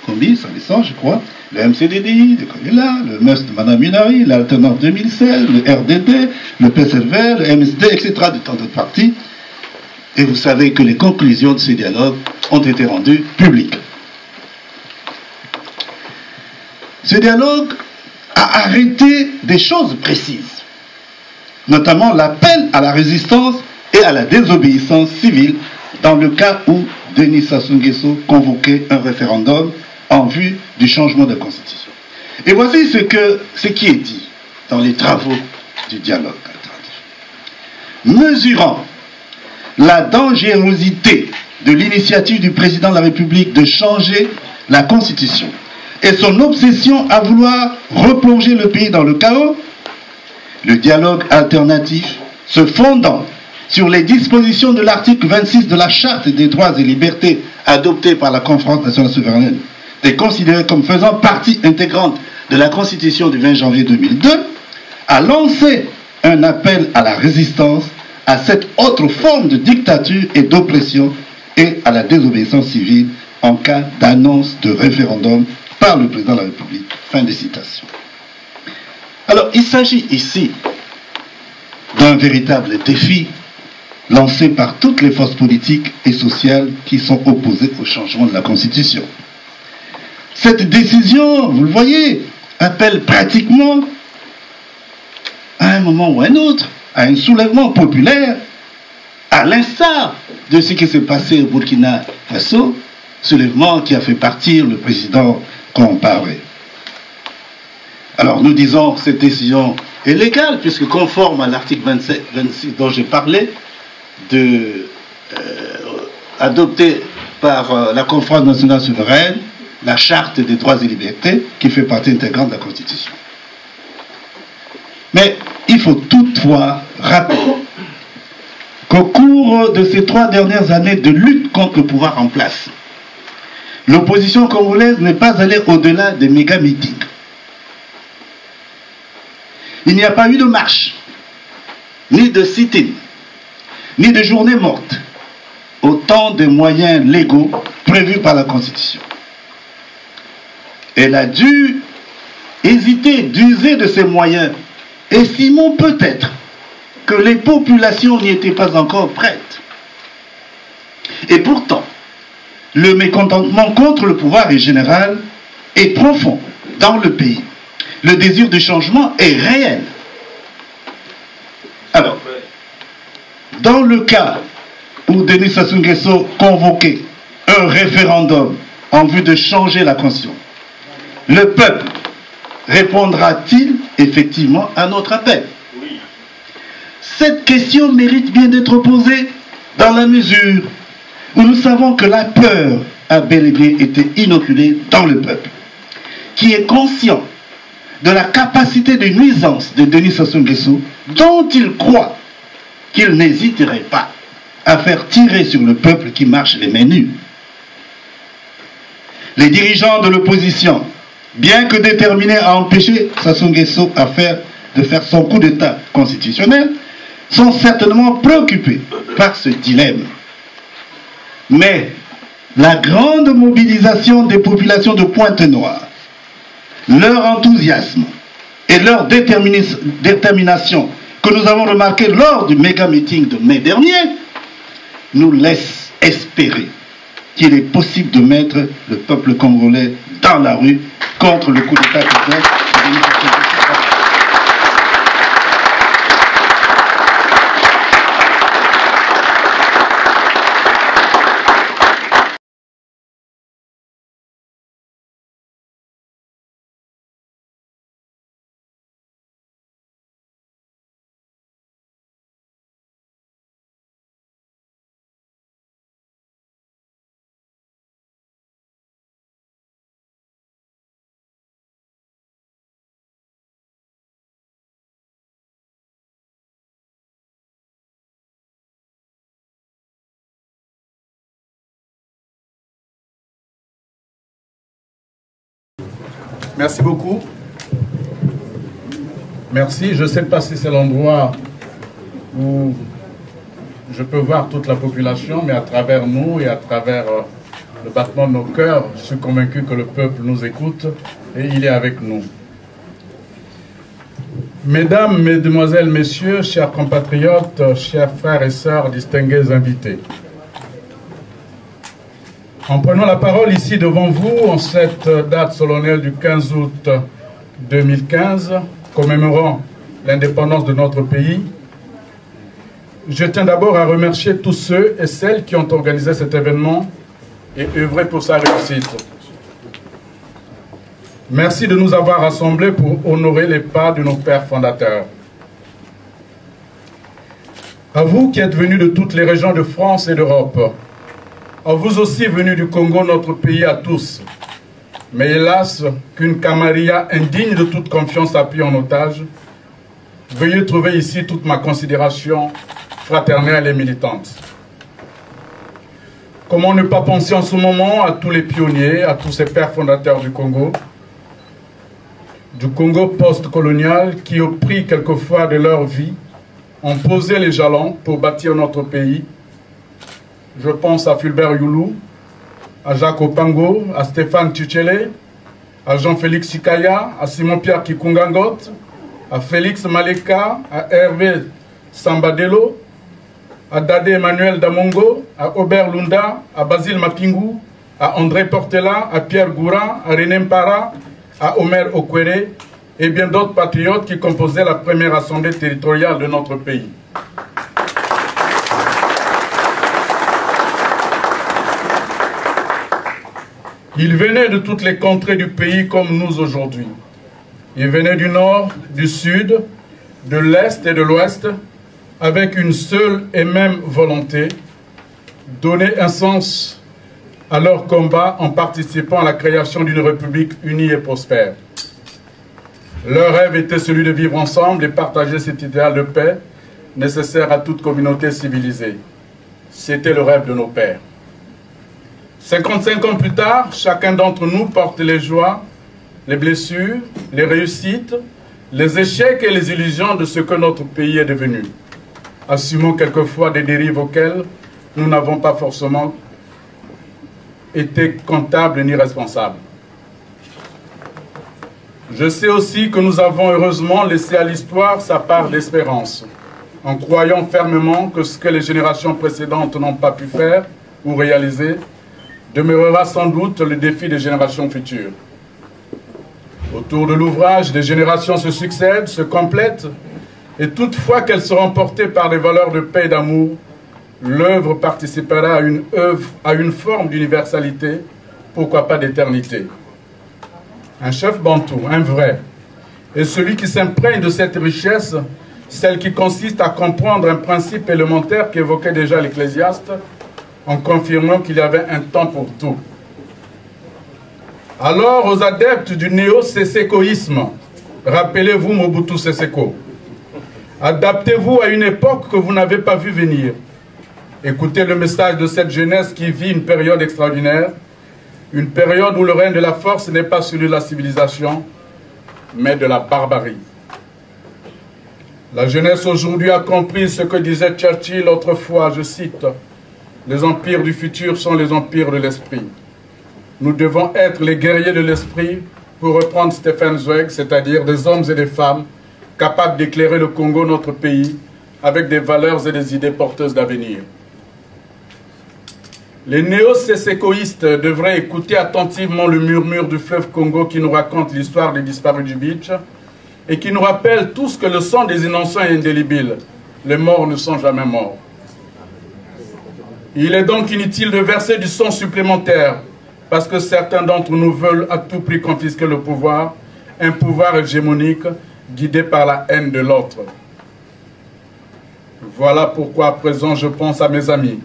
Combi, ça descend, je crois, le MCDDI de Kolila, le MES de Mme Minari, l'Alternance 2016, le RDD, le PSRV, le MSD, etc., de tant d'autres partis. Et vous savez que les conclusions de ce dialogue ont été rendues publiques. Ce dialogue a arrêté des choses précises, notamment l'appel à la résistance et à la désobéissance civile dans le cas où Denis Sassou Nguesso convoquait un référendum en vue du changement de constitution. Et voici ce qui est dit dans les travaux du dialogue alternatif. Mesurant la dangerosité de l'initiative du président de la République de changer la Constitution et son obsession à vouloir replonger le pays dans le chaos, le dialogue alternatif, se fondant sur les dispositions de l'article 26 de la Charte des droits et libertés adoptée par la Conférence nationale souveraine et considérée comme faisant partie intégrante de la Constitution du 20 janvier 2002, a lancé un appel à la résistance à cette autre forme de dictature et d'oppression et à la désobéissance civile en cas d'annonce de référendum par le président de la République. Fin de citation. Alors, il s'agit ici d'un véritable défi lancé par toutes les forces politiques et sociales qui sont opposées au changement de la Constitution. Cette décision, vous le voyez, appelle pratiquement, à un moment ou à un autre, à un soulèvement populaire, à l'instar de ce qui s'est passé au Burkina Faso, soulèvement qui a fait partir le président Compaoré. Alors nous disons que cette décision est légale, puisque conforme à l'article 26 dont j'ai parlé, adopté par la Conférence nationale souveraine, la Charte des droits et libertés, qui fait partie intégrante de la Constitution. Mais il faut toutefois rappeler qu'au cours de ces 3 dernières années de lutte contre le pouvoir en place, l'opposition congolaise n'est pas allée au-delà des méga-meetings. Il n'y a pas eu de marche, ni de sit-in, ni de journée morte, autant de moyens légaux prévus par la Constitution. Elle a dû hésiter d'user de ces moyens, estimant peut-être que les populations n'y étaient pas encore prêtes. Et pourtant, le mécontentement contre le pouvoir est général et profond dans le pays. Le désir de changement est réel. Alors, dans le cas où Denis Sassou Nguesso convoquait un référendum en vue de changer la Constitution, le peuple répondra-t-il effectivement à notre appel? Cette question mérite bien d'être posée dans la mesure où nous savons que la peur a bel et bien été inoculée dans le peuple, qui est conscient de la capacité de nuisance de Denis Sassou Nguesso, dont il croit qu'il n'hésiterait pas à faire tirer sur le peuple qui marche les mains nues. Les dirigeants de l'opposition, bien que déterminés à empêcher Sassou Nguesso de faire son coup d'État constitutionnel, sont certainement préoccupés par ce dilemme. Mais la grande mobilisation des populations de Pointe-Noire, leur enthousiasme et leur détermination que nous avons remarqué lors du méga-meeting de mai dernier, nous laisse espérer qu'il est possible de mettre le peuple congolais dans la rue contre le coup d'État qui fait. Merci beaucoup. Merci. Je ne sais pas si c'est l'endroit où je peux voir toute la population, mais à travers nous et à travers le battement de nos cœurs, je suis convaincu que le peuple nous écoute et il est avec nous. Mesdames, Mesdemoiselles, Messieurs, chers compatriotes, chers frères et sœurs, distingués invités. En prenant la parole ici devant vous, en cette date solennelle du 15 août 2015, commémorant l'indépendance de notre pays, je tiens d'abord à remercier tous ceux et celles qui ont organisé cet événement et œuvré pour sa réussite. Merci de nous avoir rassemblés pour honorer les pas de nos pères fondateurs. À vous qui êtes venus de toutes les régions de France et d'Europe, à vous aussi venus du Congo, notre pays à tous, mais hélas, qu'une camarilla indigne de toute confiance a pris en otage, veuillez trouver ici toute ma considération fraternelle et militante. Comment ne pas penser en ce moment à tous les pionniers, à tous ces pères fondateurs du Congo post-colonial qui, au prix quelquefois de leur vie, ont posé les jalons pour bâtir notre pays. Je pense à Fulbert Youlou, à Jacques Opango, à Stéphane Tchichele, à Jean-Félix Chikaya, à Simon-Pierre Kikungangot, à Félix Maleka, à Hervé Sambadelo, à Dade Emmanuel Damongo, à Aubert Lunda, à Basile Mapingu, à André Portela, à Pierre Goura, à René Mpara, à Omer Okwere et bien d'autres patriotes qui composaient la première assemblée territoriale de notre pays. Ils venaient de toutes les contrées du pays comme nous aujourd'hui. Ils venaient du nord, du sud, de l'est et de l'ouest, avec une seule et même volonté, donner un sens à leur combat en participant à la création d'une république unie et prospère. Leur rêve était celui de vivre ensemble et partager cet idéal de paix nécessaire à toute communauté civilisée. C'était le rêve de nos pères. 55 ans plus tard, chacun d'entre nous porte les joies, les blessures, les réussites, les échecs et les illusions de ce que notre pays est devenu. Assumons quelquefois des dérives auxquelles nous n'avons pas forcément été comptables ni responsables. Je sais aussi que nous avons heureusement laissé à l'histoire sa part d'espérance, en croyant fermement que ce que les générations précédentes n'ont pas pu faire ou réaliser demeurera sans doute le défi des générations futures. Autour de l'ouvrage, des générations se succèdent, se complètent, et toutefois qu'elles seront portées par des valeurs de paix et d'amour, l'œuvre participera à une forme d'universalité, pourquoi pas d'éternité. Un chef bantou, un vrai, est celui qui s'imprègne de cette richesse, celle qui consiste à comprendre un principe élémentaire qu'évoquait déjà l'Ecclésiaste, en confirmant qu'il y avait un temps pour tout. Alors, aux adeptes du néo-sésécoïsme, rappelez-vous Mobutu Seseko. Adaptez-vous à une époque que vous n'avez pas vu venir. Écoutez le message de cette jeunesse qui vit une période extraordinaire, une période où le règne de la force n'est pas celui de la civilisation, mais de la barbarie. La jeunesse aujourd'hui a compris ce que disait Churchill autrefois, je cite, Les empires du futur sont les empires de l'esprit. Nous devons être les guerriers de l'esprit, pour reprendre Stefan Zweig, c'est-à-dire des hommes et des femmes capables d'éclairer le Congo, notre pays, avec des valeurs et des idées porteuses d'avenir. Les néo-sésécoïstes devraient écouter attentivement le murmure du fleuve Congo qui nous raconte l'histoire des disparus du Beach et qui nous rappelle tous que le sang des innocents est indélébile. Les morts ne sont jamais morts. Il est donc inutile de verser du sang supplémentaire parce que certains d'entre nous veulent à tout prix confisquer le pouvoir, un pouvoir hégémonique guidé par la haine de l'autre. Voilà pourquoi à présent je pense à mes amis,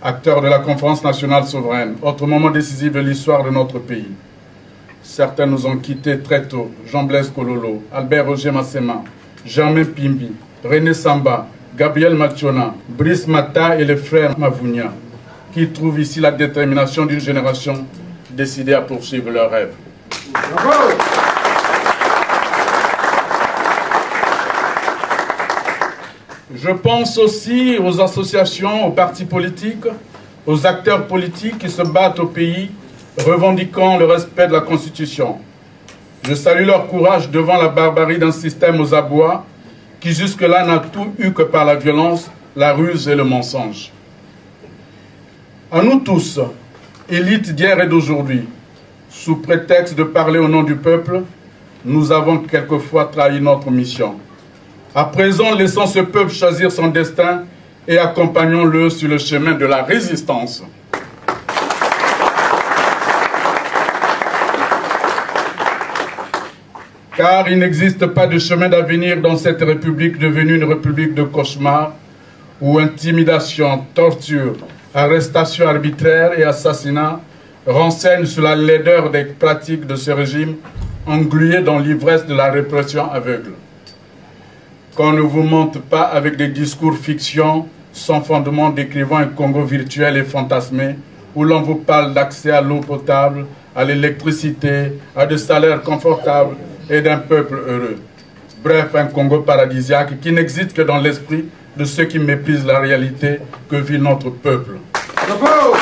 acteurs de la Conférence nationale souveraine, autre moment décisif de l'histoire de notre pays. Certains nous ont quittés très tôt, Jean-Blaise Kololo, Albert Roger Massema, Germain Pimbi, René Samba, Gabriel Machona, Brice Mata et les frères Mavounia, qui trouvent ici la détermination d'une génération décidée à poursuivre leurs rêves. Bravo! Je pense aussi aux associations, aux partis politiques, aux acteurs politiques qui se battent au pays, revendiquant le respect de la Constitution. Je salue leur courage devant la barbarie d'un système aux abois qui jusque-là n'a tout eu que par la violence, la ruse et le mensonge. À nous tous, élites d'hier et d'aujourd'hui, sous prétexte de parler au nom du peuple, nous avons quelquefois trahi notre mission. À présent, laissons ce peuple choisir son destin et accompagnons-le sur le chemin de la résistance. Car il n'existe pas de chemin d'avenir dans cette république devenue une république de cauchemar où intimidation, torture, arrestation arbitraire et assassinat renseignent sur la laideur des pratiques de ce régime englué dans l'ivresse de la répression aveugle. Qu'on ne vous monte pas avec des discours fiction sans fondement décrivant un Congo virtuel et fantasmé où l'on vous parle d'accès à l'eau potable, à l'électricité, à des salaires confortables et d'un peuple heureux. Bref, un Congo paradisiaque qui n'existe que dans l'esprit de ceux qui méprisent la réalité que vit notre peuple. Bravo!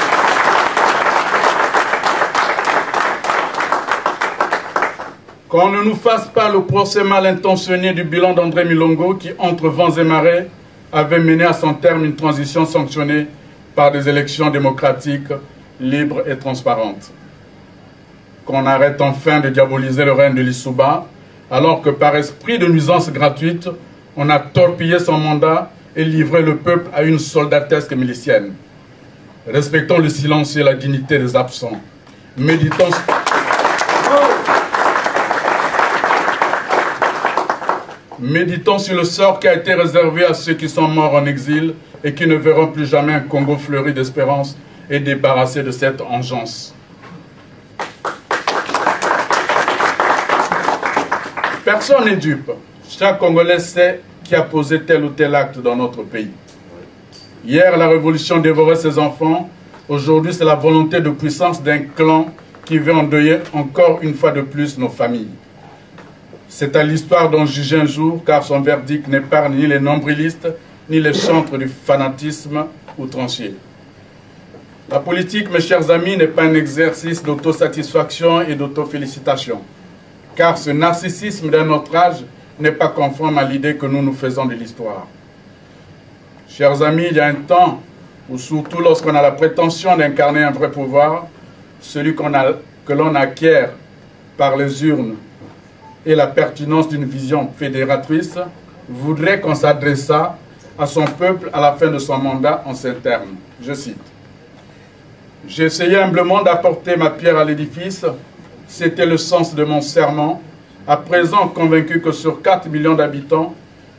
Qu'on ne nous fasse pas le procès mal intentionné du bilan d'André Milongo qui, entre vents et marées, avait mené à son terme une transition sanctionnée par des élections démocratiques, libres et transparentes. Qu'on arrête enfin de diaboliser le règne de Lissouba, alors que par esprit de nuisance gratuite, on a torpillé son mandat et livré le peuple à une soldatesque milicienne. Respectons le silence et la dignité des absents. Méditons sur le sort qui a été réservé à ceux qui sont morts en exil et qui ne verront plus jamais un Congo fleuri d'espérance et débarrassé de cette engeance. Personne n'est dupe. Chaque Congolais sait qui a posé tel ou tel acte dans notre pays. Hier, la révolution dévorait ses enfants. Aujourd'hui, c'est la volonté de puissance d'un clan qui veut endeuiller encore une fois de plus nos familles. C'est à l'histoire d'en juger un jour, car son verdict n'épargne ni les nombrilistes, ni les chantres du fanatisme outrancier. La politique, mes chers amis, n'est pas un exercice d'autosatisfaction et d'autofélicitation, car ce narcissisme d'un autre âge n'est pas conforme à l'idée que nous nous faisons de l'histoire. Chers amis, il y a un temps où, surtout lorsqu'on a la prétention d'incarner un vrai pouvoir, celui que l'on acquiert par les urnes et la pertinence d'une vision fédératrice, voudrait qu'on s'adressât à son peuple à la fin de son mandat en ces termes. Je cite. « J'ai essayé humblement d'apporter ma pierre à l'édifice, c'était le sens de mon serment, à présent convaincu que sur 4 millions d'habitants,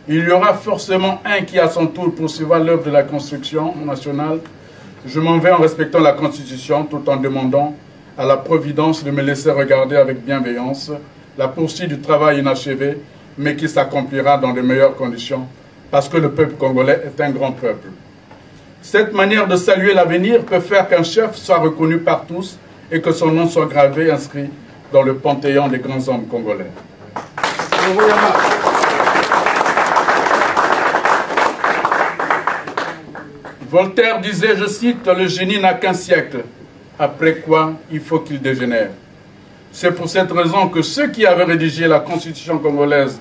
il y aura forcément un qui à son tour poursuivra l'œuvre de la construction nationale. Je m'en vais en respectant la Constitution tout en demandant à la Providence de me laisser regarder avec bienveillance la poursuite du travail inachevé, mais qui s'accomplira dans de meilleures conditions, parce que le peuple congolais est un grand peuple. Cette manière de saluer l'avenir peut faire qu'un chef soit reconnu par tous et que son nom soit gravé, inscrit dans le panthéon des grands hommes congolais. Voltaire disait, je cite, « Le génie n'a qu'un siècle, après quoi il faut qu'il dégénère ». C'est pour cette raison que ceux qui avaient rédigé la Constitution congolaise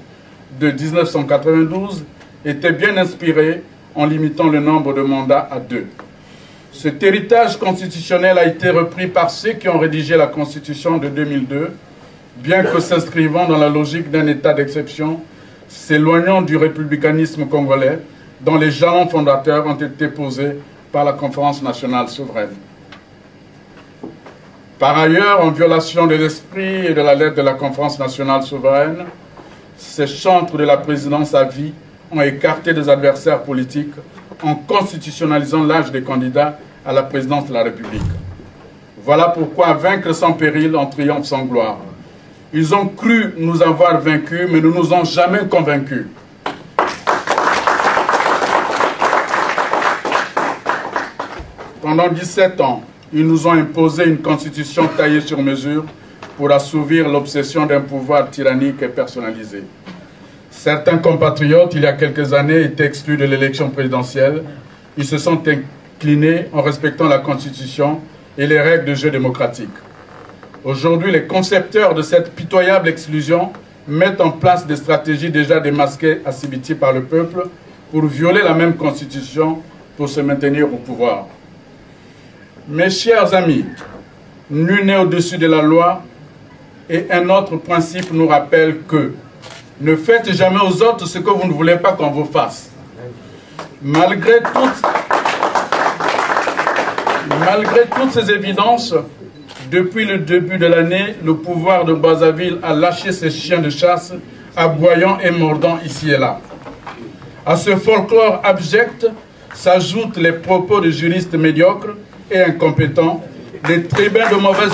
de 1992 étaient bien inspirés en limitant le nombre de mandats à 2. Cet héritage constitutionnel a été repris par ceux qui ont rédigé la Constitution de 2002, bien que s'inscrivant dans la logique d'un état d'exception, s'éloignant du républicanisme congolais, dont les jalons fondateurs ont été posés par la Conférence nationale souveraine. Par ailleurs, en violation de l'esprit et de la lettre de la Conférence nationale souveraine, ces chantres de la présidence à vie ont écarté des adversaires politiques en constitutionnalisant l'âge des candidats à la présidence de la République. Voilà pourquoi vaincre sans péril, en triomphe sans gloire. Ils ont cru nous avoir vaincus, mais ne nous ont jamais convaincus. Pendant 17 ans, ils nous ont imposé une constitution taillée sur mesure pour assouvir l'obsession d'un pouvoir tyrannique et personnalisé. Certains compatriotes, il y a quelques années, étaient exclus de l'élection présidentielle. Ils se sont inclinés en respectant la Constitution et les règles de jeu démocratique. Aujourd'hui, les concepteurs de cette pitoyable exclusion mettent en place des stratégies déjà démasquées à Sibiti par le peuple pour violer la même Constitution pour se maintenir au pouvoir. Mes chers amis, nul n'est au-dessus de la loi et un autre principe nous rappelle que ne faites jamais aux autres ce que vous ne voulez pas qu'on vous fasse. Malgré toutes ces évidences, depuis le début de l'année, le pouvoir de Brazzaville a lâché ses chiens de chasse, aboyant et mordant ici et là. À ce folklore abject s'ajoutent les propos de juristes médiocres et incompétents, des tribuns de mauvaise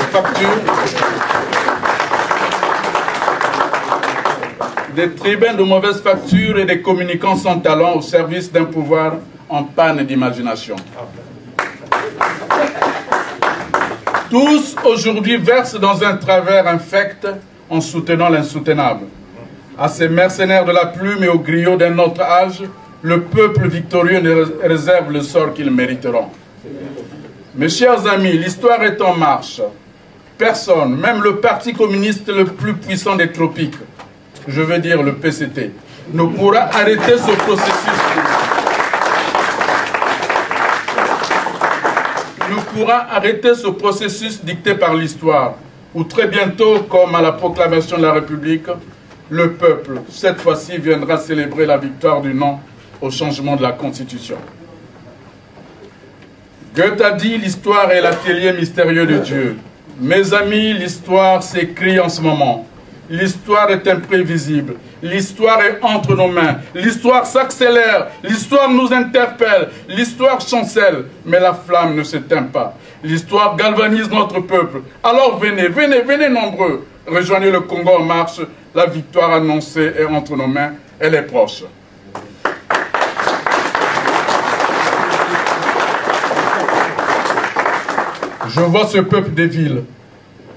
facture, et des communicants sans talent au service d'un pouvoir en panne d'imagination. Tous aujourd'hui versent dans un travers infect en soutenant l'insoutenable. À ces mercenaires de la plume et aux griots d'un autre âge, le peuple victorieux réserve le sort qu'ils mériteront. Mes chers amis, l'histoire est en marche. Personne, même le parti communiste le plus puissant des tropiques, je veux dire le PCT, ne pourra arrêter ce processus. Dicté par l'histoire, où très bientôt, comme à la proclamation de la République, le peuple, cette fois-ci, viendra célébrer la victoire du non au changement de la Constitution. Goethe a dit, l'histoire est l'atelier mystérieux de Dieu. Mes amis, l'histoire s'écrit en ce moment. L'histoire est imprévisible. L'histoire est entre nos mains. L'histoire s'accélère. L'histoire nous interpelle. L'histoire chancelle. Mais la flamme ne s'éteint pas. L'histoire galvanise notre peuple. Alors venez, venez, venez nombreux. Rejoignez le Congo en marche. La victoire annoncée est entre nos mains. Elle est proche. Je vois ce peuple des villes,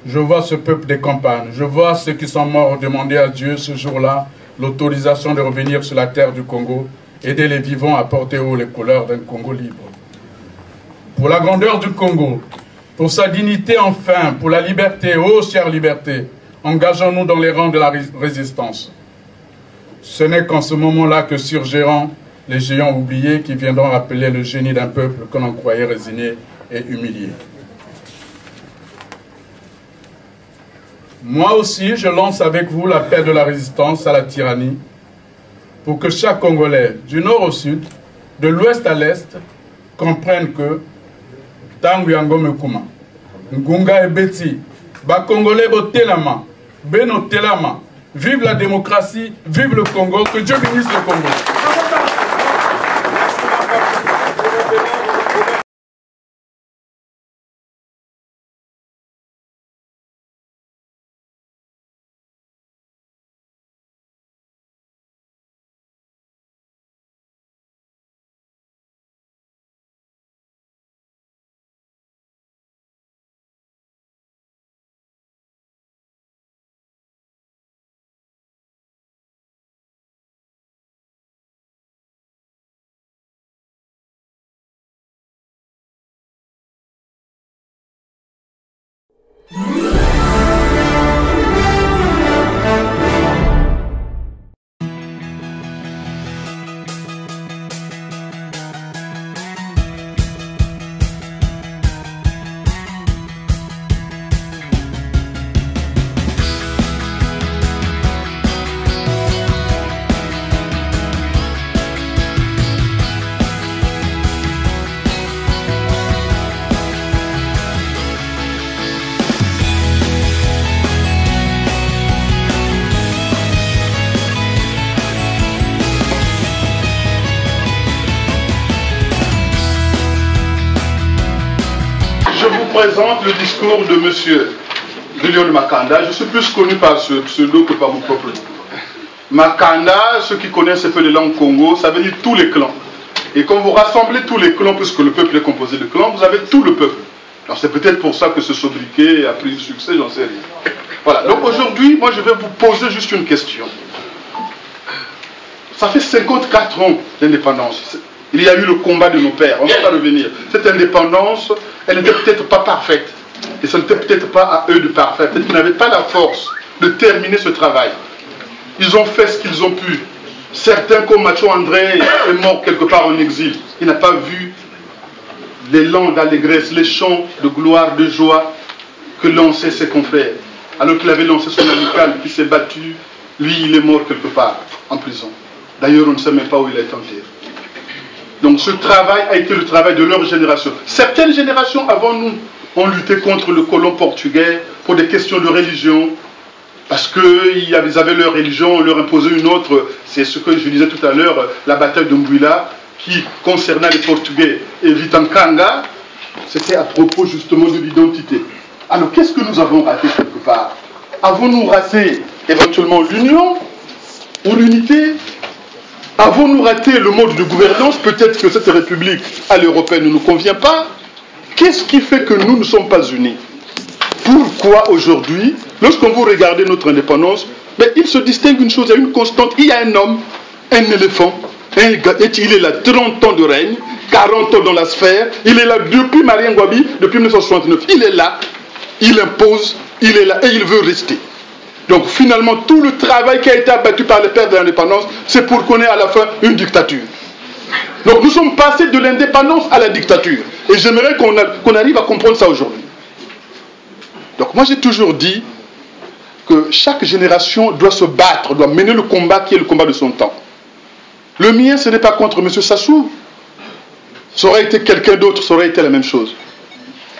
je vois ce peuple des campagnes, je vois ceux qui sont morts demander à Dieu ce jour-là l'autorisation de revenir sur la terre du Congo, aider les vivants à porter haut les couleurs d'un Congo libre. Pour la grandeur du Congo, pour sa dignité enfin, pour la liberté, ô chère liberté, engageons-nous dans les rangs de la résistance. Ce n'est qu'en ce moment-là que surgiront les géants oubliés qui viendront rappeler le génie d'un peuple que l'on croyait résigné et humilié. Moi aussi, je lance avec vous l'appel de la résistance à la tyrannie pour que chaque Congolais, du nord au sud, de l'ouest à l'est, comprenne que Tangu yango mekuma, Ngunga et Beti, ba Congolais bo telama, beno telama, vive la démocratie, vive le Congo, que Dieu bénisse le Congo. présente le discours de M. William Makanda. Je suis plus connu par ce pseudo que par mon propre nom. Makanda, ceux qui connaissent un peu les langues Congo, ça veut dire tous les clans. Et quand vous rassemblez tous les clans, puisque le peuple est composé de clans, vous avez tout le peuple. Alors c'est peut-être pour ça que ce sobriquet a pris du succès, j'en sais rien. Voilà, donc aujourd'hui, moi je vais vous poser juste une question. Ça fait 54 ans d'indépendance. Il y a eu le combat de nos pères, on ne va pas revenir. Cette indépendance, elle n'était peut-être pas parfaite. Et ce n'était peut-être pas à eux de parfaire. Peut-être qu'ils n'avaient pas la force de terminer ce travail. Ils ont fait ce qu'ils ont pu. Certains, comme Mathieu André, est mort quelque part en exil. Il n'a pas vu l'élan d'allégresse, les chants de gloire, de joie que lançaient ses confrères. Alors qu'il avait lancé son amical qui s'est battu, lui, il est mort quelque part, en prison. D'ailleurs, on ne sait même pas où il a été enterré. Donc ce travail a été le travail de leur génération. Certaines générations avant nous ont lutté contre le colon portugais pour des questions de religion, parce qu'ils avaient leur religion, on leur imposait une autre. C'est ce que je disais tout à l'heure, la bataille de Mbouila, qui concernait les Portugais et Vitankanga, c'était à propos justement de l'identité. Alors qu'est-ce que nous avons raté quelque part? Avons-nous raté éventuellement l'union ou l'unité? Avons-nous raté le mode de gouvernance? Peut-être que cette république à l'européenne ne nous convient pas. Qu'est-ce qui fait que nous ne sommes pas unis? Pourquoi aujourd'hui, lorsqu'on vous regardez notre indépendance, mais il se distingue une chose, il y a une constante, il y a un homme, un éléphant, il est là 30 ans de règne, 40 ans dans la sphère, il est là depuis Marien Ngouabi, depuis 1969, il est là, il impose, il est là et il veut rester. Donc finalement, tout le travail qui a été abattu par les pères de l'indépendance, c'est pour qu'on ait à la fin une dictature. Donc nous sommes passés de l'indépendance à la dictature. Et j'aimerais qu'on arrive à comprendre ça aujourd'hui. Donc moi j'ai toujours dit que chaque génération doit se battre, doit mener le combat qui est le combat de son temps. Le mien, ce n'est pas contre M. Sassou. Ça aurait été quelqu'un d'autre, ça aurait été la même chose.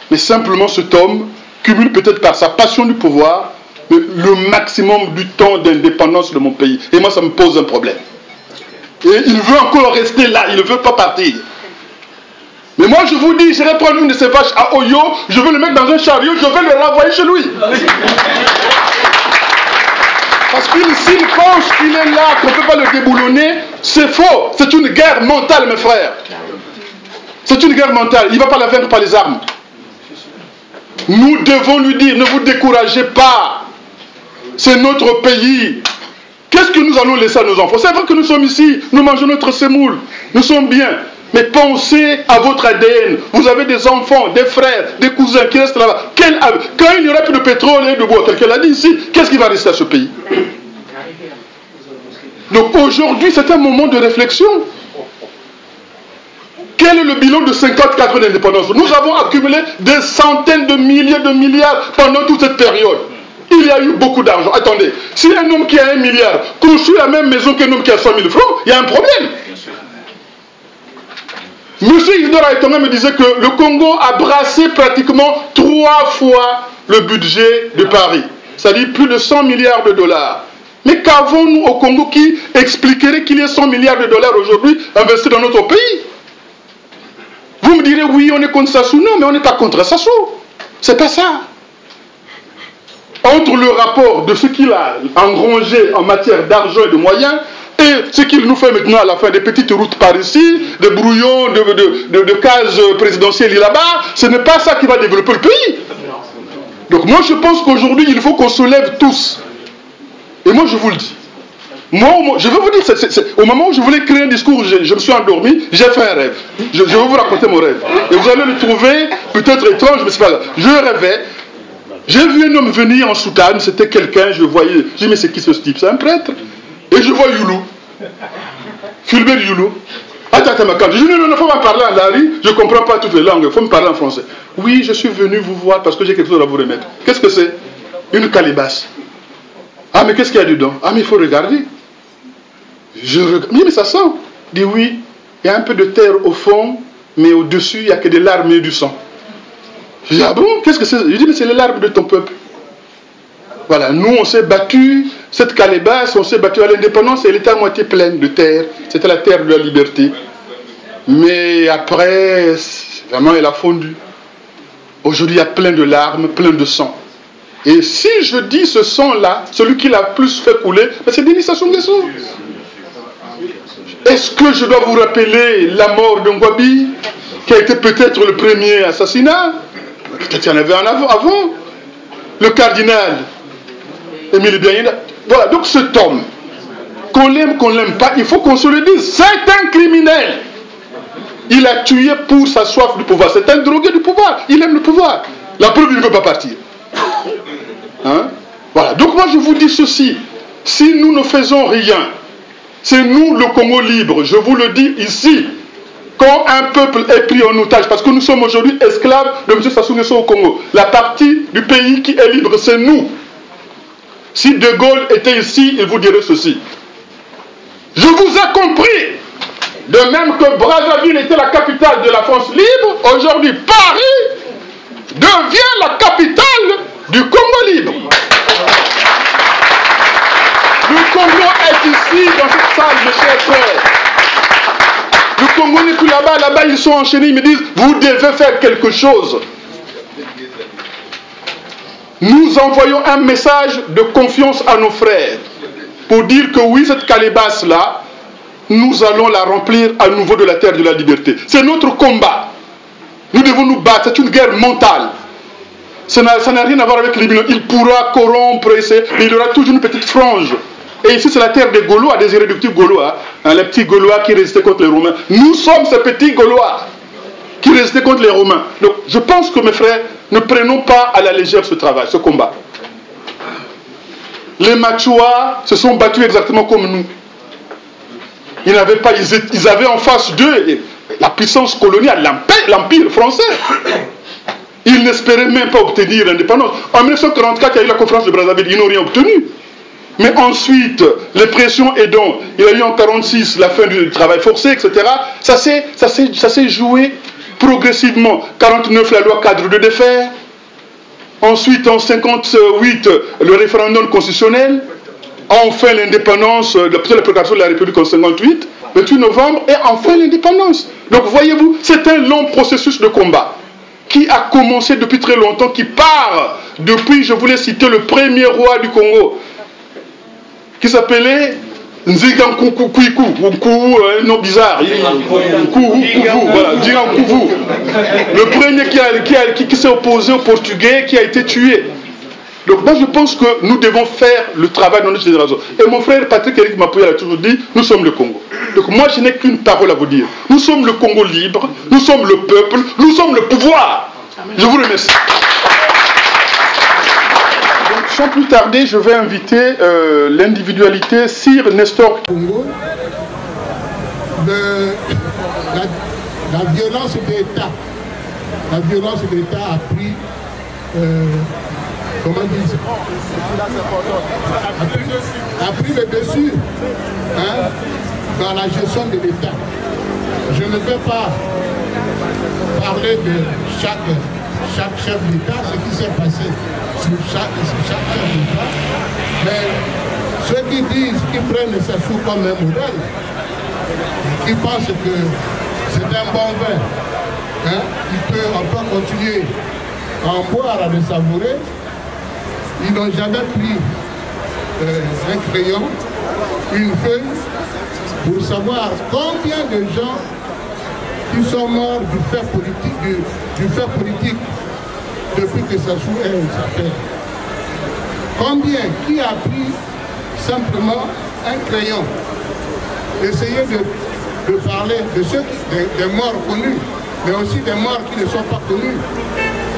Mais simplement cet homme cumule peut-être par sa passion du pouvoir le maximum du temps d'indépendance de mon pays. Et moi ça me pose un problème. Et il veut encore rester là, il ne veut pas partir. Mais moi je vous dis, je vais prendre une de ces vaches à Oyo, je vais le mettre dans un chariot, je vais le renvoyer chez lui. Parce qu'il s'il pense qu'il est là, qu'on ne peut pas le déboulonner, c'est faux. C'est une guerre mentale, mes frères. C'est une guerre mentale, il ne va pas la vaincre par les armes. Nous devons lui dire, ne vous découragez pas. C'est notre pays. Qu'est-ce que nous allons laisser à nos enfants? C'est vrai que nous sommes ici, nous mangeons notre semoule, nous sommes bien. Mais pensez à votre ADN. Vous avez des enfants, des frères, des cousins qui restent là-bas. Quand il n'y aura plus de pétrole et de bois, quelqu'un l'a dit ici, qu'est-ce qui va rester à ce pays? Donc aujourd'hui, c'est un moment de réflexion. Quel est le bilan de 54 ans d'indépendance? Nous avons accumulé des centaines de milliers de milliards pendant toute cette période. Il y a eu beaucoup d'argent. Attendez, si un homme qui a 1 milliard construit la même maison qu'un homme qui a 100 000 francs, il y a un problème. Monsieur Isidore Aitonga me disait que le Congo a brassé pratiquement 3 fois le budget de Paris. C'est-à-dire plus de 100 milliards de dollars. Mais qu'avons-nous au Congo qui expliquerait qu'il y ait 100 milliards de dollars aujourd'hui investis dans notre pays? Vous me direz, oui, on est contre Sassou. Non, mais on n'est pas contre Sassou. C'est pas ça. Entre le rapport de ce qu'il a engrangé en matière d'argent et de moyens et ce qu'il nous fait maintenant à la fin, des petites routes par ici, des brouillons de cases présidentielles là-bas, ce n'est pas ça qui va développer le pays. Donc moi je pense qu'aujourd'hui il faut qu'on se lève tous. Et moi je vous le dis. Moi je vais vous dire, au moment où je voulais créer un discours, je me suis endormi, j'ai fait un rêve. Je vais vous raconter mon rêve. Et vous allez le trouver peut-être étrange, mais c'est pas grave. Je rêvais. J'ai vu un homme venir en soutane, c'était quelqu'un, je voyais, j'ai dit mais c'est qui ce type? C'est un prêtre. Et je vois Youlou, Fulbert Youlou. Attends, je dis non, il faut me parler en lari, je ne comprends pas toutes les langues, il faut me parler en français. Oui, je suis venu vous voir parce que j'ai quelque chose à vous remettre. Qu'est-ce que c'est? Une calebasse. Ah, mais qu'est-ce qu'il y a dedans? Ah, mais il faut regarder. Je regarde, mais ça sent. Je dis oui, il y a un peu de terre au fond, mais au-dessus, il n'y a que des larmes et du sang. Je dis, ah bon, qu'est-ce que c'est? Je dis, mais c'est les larmes de ton peuple. Voilà, nous on s'est battu, cette calebasse, on s'est battu à l'indépendance, elle était à moitié pleine de terre. C'était la terre de la liberté. Mais après, vraiment, elle a fondu. Aujourd'hui, il y a plein de larmes, plein de sang. Et si je dis ce sang-là, celui qui l'a plus fait couler, c'est Denis Sassou Nguesso. Est-ce que je dois vous rappeler la mort de Ngouabi, qui a été peut-être le premier assassinat? Peut-être qu'il y en avait un avant. Le cardinal Émile Biayenda. Voilà, donc cet homme, qu'on l'aime, qu'on ne l'aime pas, il faut qu'on se le dise. C'est un criminel. Il a tué pour sa soif du pouvoir. C'est un drogué du pouvoir. Il aime le pouvoir. La preuve, il ne veut pas partir. Hein? Voilà. Donc moi, je vous dis ceci. Si nous ne faisons rien, c'est nous le Congo libre. Je vous le dis ici. Quand un peuple est pris en otage, parce que nous sommes aujourd'hui esclaves de M. Sassou Nguesso au Congo, la partie du pays qui est libre, c'est nous. Si De Gaulle était ici, il vous dirait ceci. Je vous ai compris. De même que Brazzaville était la capitale de la France libre, aujourd'hui Paris devient la capitale du Congo libre. Le Congo est ici, dans cette salle, mes chers frères. Le Congo n'est plus là-bas, là-bas ils sont enchaînés, ils me disent, vous devez faire quelque chose. Nous envoyons un message de confiance à nos frères, pour dire que oui, cette calebasse-là, nous allons la remplir à nouveau de la terre de la liberté. C'est notre combat. Nous devons nous battre, c'est une guerre mentale. Ça n'a rien à voir avec les millions. Il pourra corrompre, mais il y aura toujours une petite frange. Et ici, c'est la terre des Gaulois, des irréductibles Gaulois. Hein, les petits Gaulois qui résistaient contre les Romains. Nous sommes ces petits Gaulois qui résistaient contre les Romains. Donc, je pense que mes frères, ne prenons pas à la légère ce travail, ce combat. Les Machua se sont battus exactement comme nous. Ils n'avaient pas, ils avaient en face d'eux la puissance coloniale, l'empire français. Ils n'espéraient même pas obtenir l'indépendance. En 1944, il y a eu la conférence de Brazzaville, ils n'ont rien obtenu. Mais ensuite, les pressions aidant, il y a eu en 1946 la fin du travail forcé, etc. Ça s'est joué progressivement. 1949, la loi cadre de défer. Ensuite, en 1958, le référendum constitutionnel. Enfin l'indépendance, la proclamation de la République en 1958, le 28 novembre, et enfin l'indépendance. Donc voyez-vous, c'est un long processus de combat qui a commencé depuis très longtemps, qui part depuis, je voulais citer le premier roi du Congo, qui s'appelait Nzigankuku, un nom bizarre, voilà, Nzigankuku, le premier qui s'est opposé aux Portugais, qui a été tué. Donc moi je pense que nous devons faire le travail dans notre génération. Et mon frère Patrick Eric Mapoya a toujours dit, nous sommes le Congo. Donc moi je n'ai qu'une parole à vous dire. Nous sommes le Congo libre, nous sommes le peuple, nous sommes le pouvoir. Je vous remercie. Donc, sans plus tarder, je vais inviter l'individualité Sir Nestor Congo. La violence de l'État. La violence de l'État a pris... comment dire ça, a pris le dessus, hein, dans la gestion de l'État. Je ne vais pas parler de chaque chef d'État, ce qui s'est passé sur chaque chef d'État, mais ceux qui disent, qui prennent Sassou comme un modèle, qui pensent que c'est un bon vin, hein, on peut continuer à en boire, à le savourer. Ils n'ont jamais pris un crayon, une feuille, pour savoir combien de gens qui sont morts du fait politique depuis que Sassou est sa terre. Combien? Qui a pris simplement un crayon? Essayez de parler de ceux des morts connus, mais aussi des morts qui ne sont pas connus.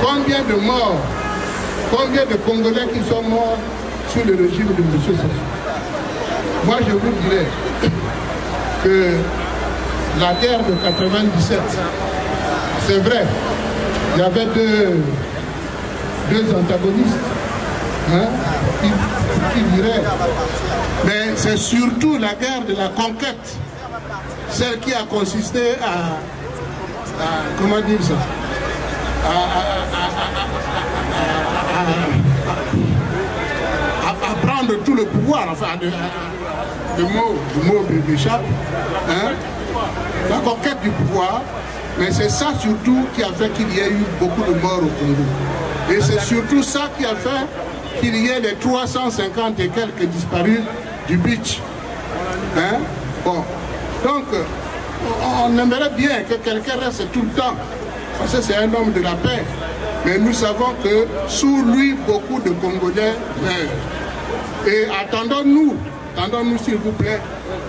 Combien de morts? Combien de Congolais qui sont morts sous le régime de M. Sassou? Moi, je vous dirais que la guerre de 97, c'est vrai, il y avait deux antagonistes, hein, qui diraient, mais c'est surtout la guerre de la conquête, celle qui a consisté à comment dire ça, à prendre tout le pouvoir, enfin, le mot m'échappe, hein? La conquête du pouvoir, Mais c'est ça surtout qui a fait qu'il y ait eu beaucoup de morts au Congo. Et c'est surtout ça qui a fait qu'il y ait les 350 et quelques disparus du beach. Hein? Bon. Donc, on aimerait bien que quelqu'un reste tout le temps. Parce que c'est un homme de la paix. Mais nous savons que sous lui, beaucoup de Congolais meurent. Et attendons-nous s'il vous plaît,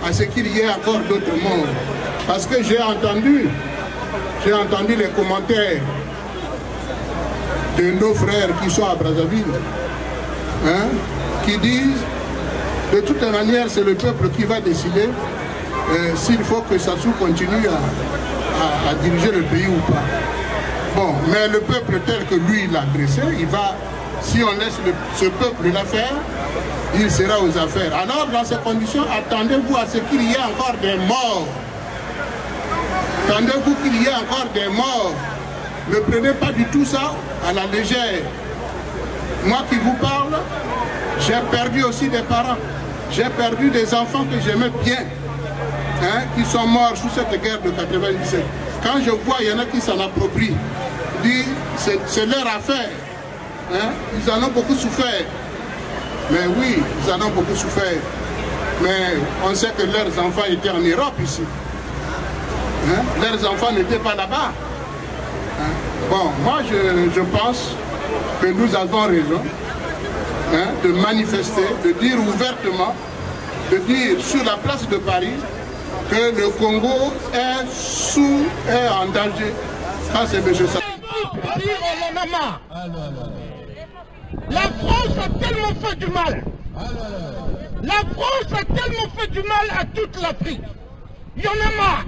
à ce qu'il y ait encore d'autres morts. Parce que j'ai entendu les commentaires de nos frères qui sont à Brazzaville, hein, qui disent, de toute manière, c'est le peuple qui va décider s'il faut que Sassou continue à diriger le pays ou pas. Bon, mais le peuple tel que lui l'a dressé, il va, si on laisse ce peuple-là faire, il sera aux affaires. Alors, dans ces conditions, attendez-vous à ce qu'il y ait encore des morts. Attendez-vous qu'il y ait encore des morts. Ne prenez pas du tout ça à la légère. Moi qui vous parle, j'ai perdu aussi des parents. J'ai perdu des enfants que j'aimais bien, hein, qui sont morts sous cette guerre de 97. Quand je vois, il y en a qui s'en approprient, disent c'est leur affaire. Hein, ils en ont beaucoup souffert. Mais oui, ils en ont beaucoup souffert. Mais on sait que leurs enfants étaient en Europe ici. Hein? Leurs enfants n'étaient pas là-bas. Hein? Bon, moi je pense que nous avons raison, hein, de manifester, de dire ouvertement, de dire sur la place de Paris que le Congo est en danger. Ça c'est M. Sa. La France a tellement fait du mal. La France a tellement fait du mal à toute l'Afrique. Il y en a marre.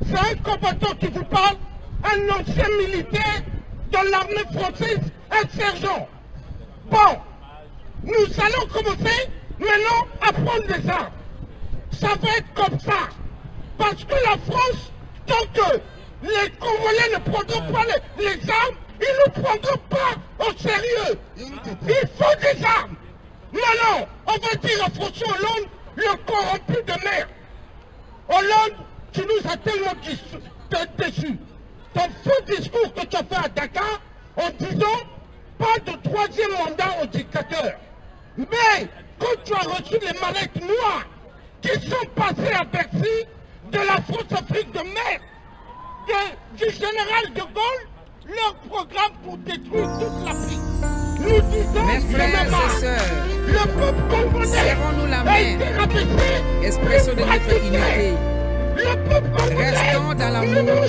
C'est un combattant qui vous parle, un ancien militaire de l'armée française, un sergent. Bon, nous allons commencer maintenant à prendre des armes. Ça va être comme ça. Parce que la France, tant que les Congolais ne prendront pas les armes, ils ne prendront pas au sérieux. Il faut des armes. Maintenant, on va dire à François Hollande, le corrompu de merde. Hollande, tu nous as tellement déçus. Ton faux discours que tu as fait à Dakar en disant pas de troisième mandat au dictateur. Mais quand tu as reçu les mallettes noires qui sont passées à Bercy de la France-Afrique de merde, du général de Gaulle, leur programme pour détruire toute l'Afrique. Nous disons, mes frères et sœurs, le peuple congolais, serrons-nous la main, expression de notre unité. Restons dans l'amour,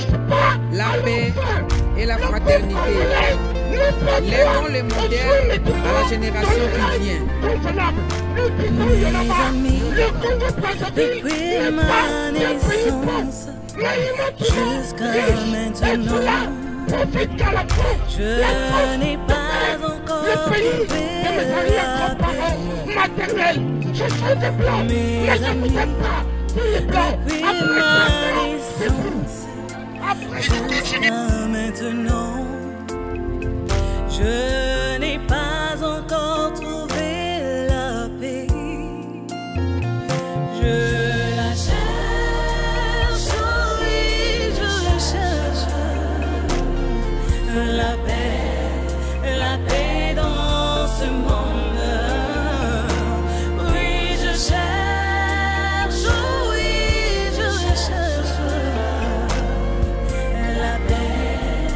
la paix et la fraternité. Lèvons les modèles à la génération qui vient. Mes amis, depuis ma naissance jusqu'à maintenant, je n'ai pas encore trouvé la paix. Mes amis, depuis ma naissance jusqu'à maintenant, je n'ai pas encore trouvé la paix. Je la cherche, oui, je la cherche. La paix dans ce monde. Oui, je cherche, oui, je cherche. La paix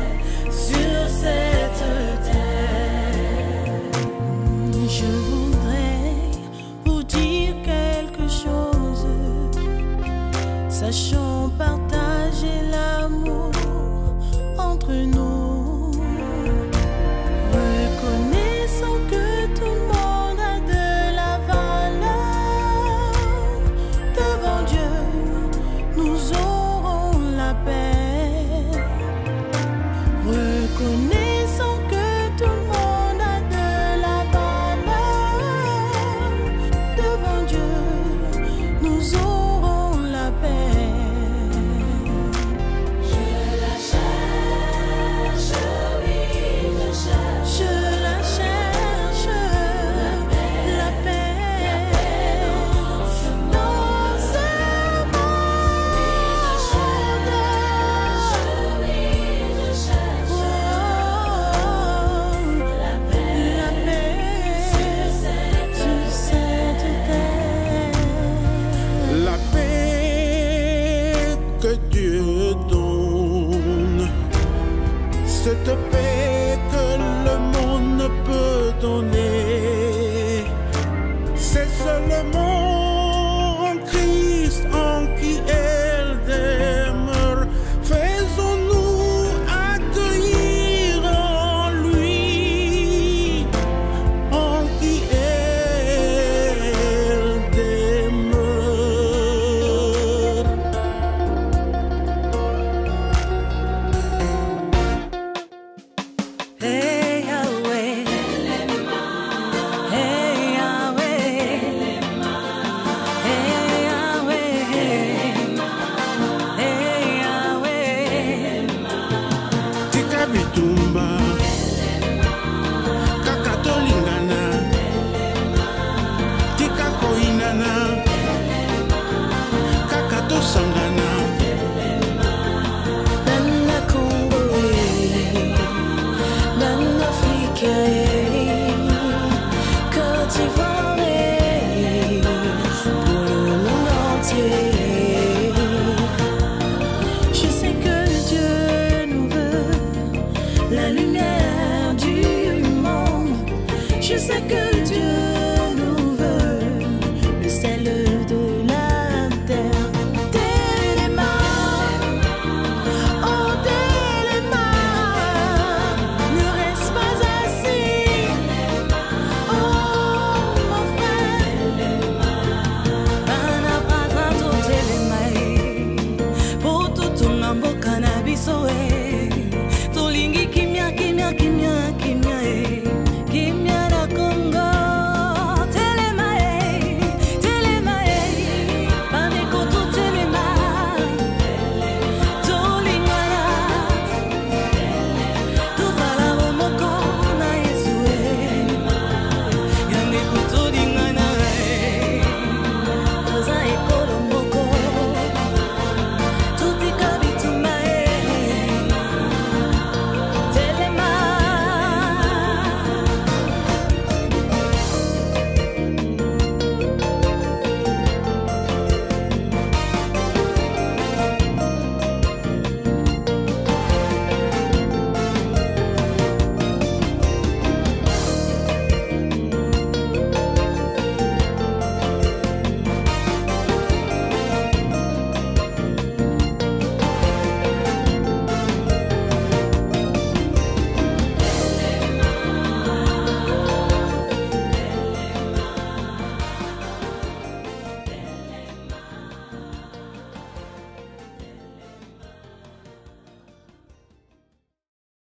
sur cette terre. seulement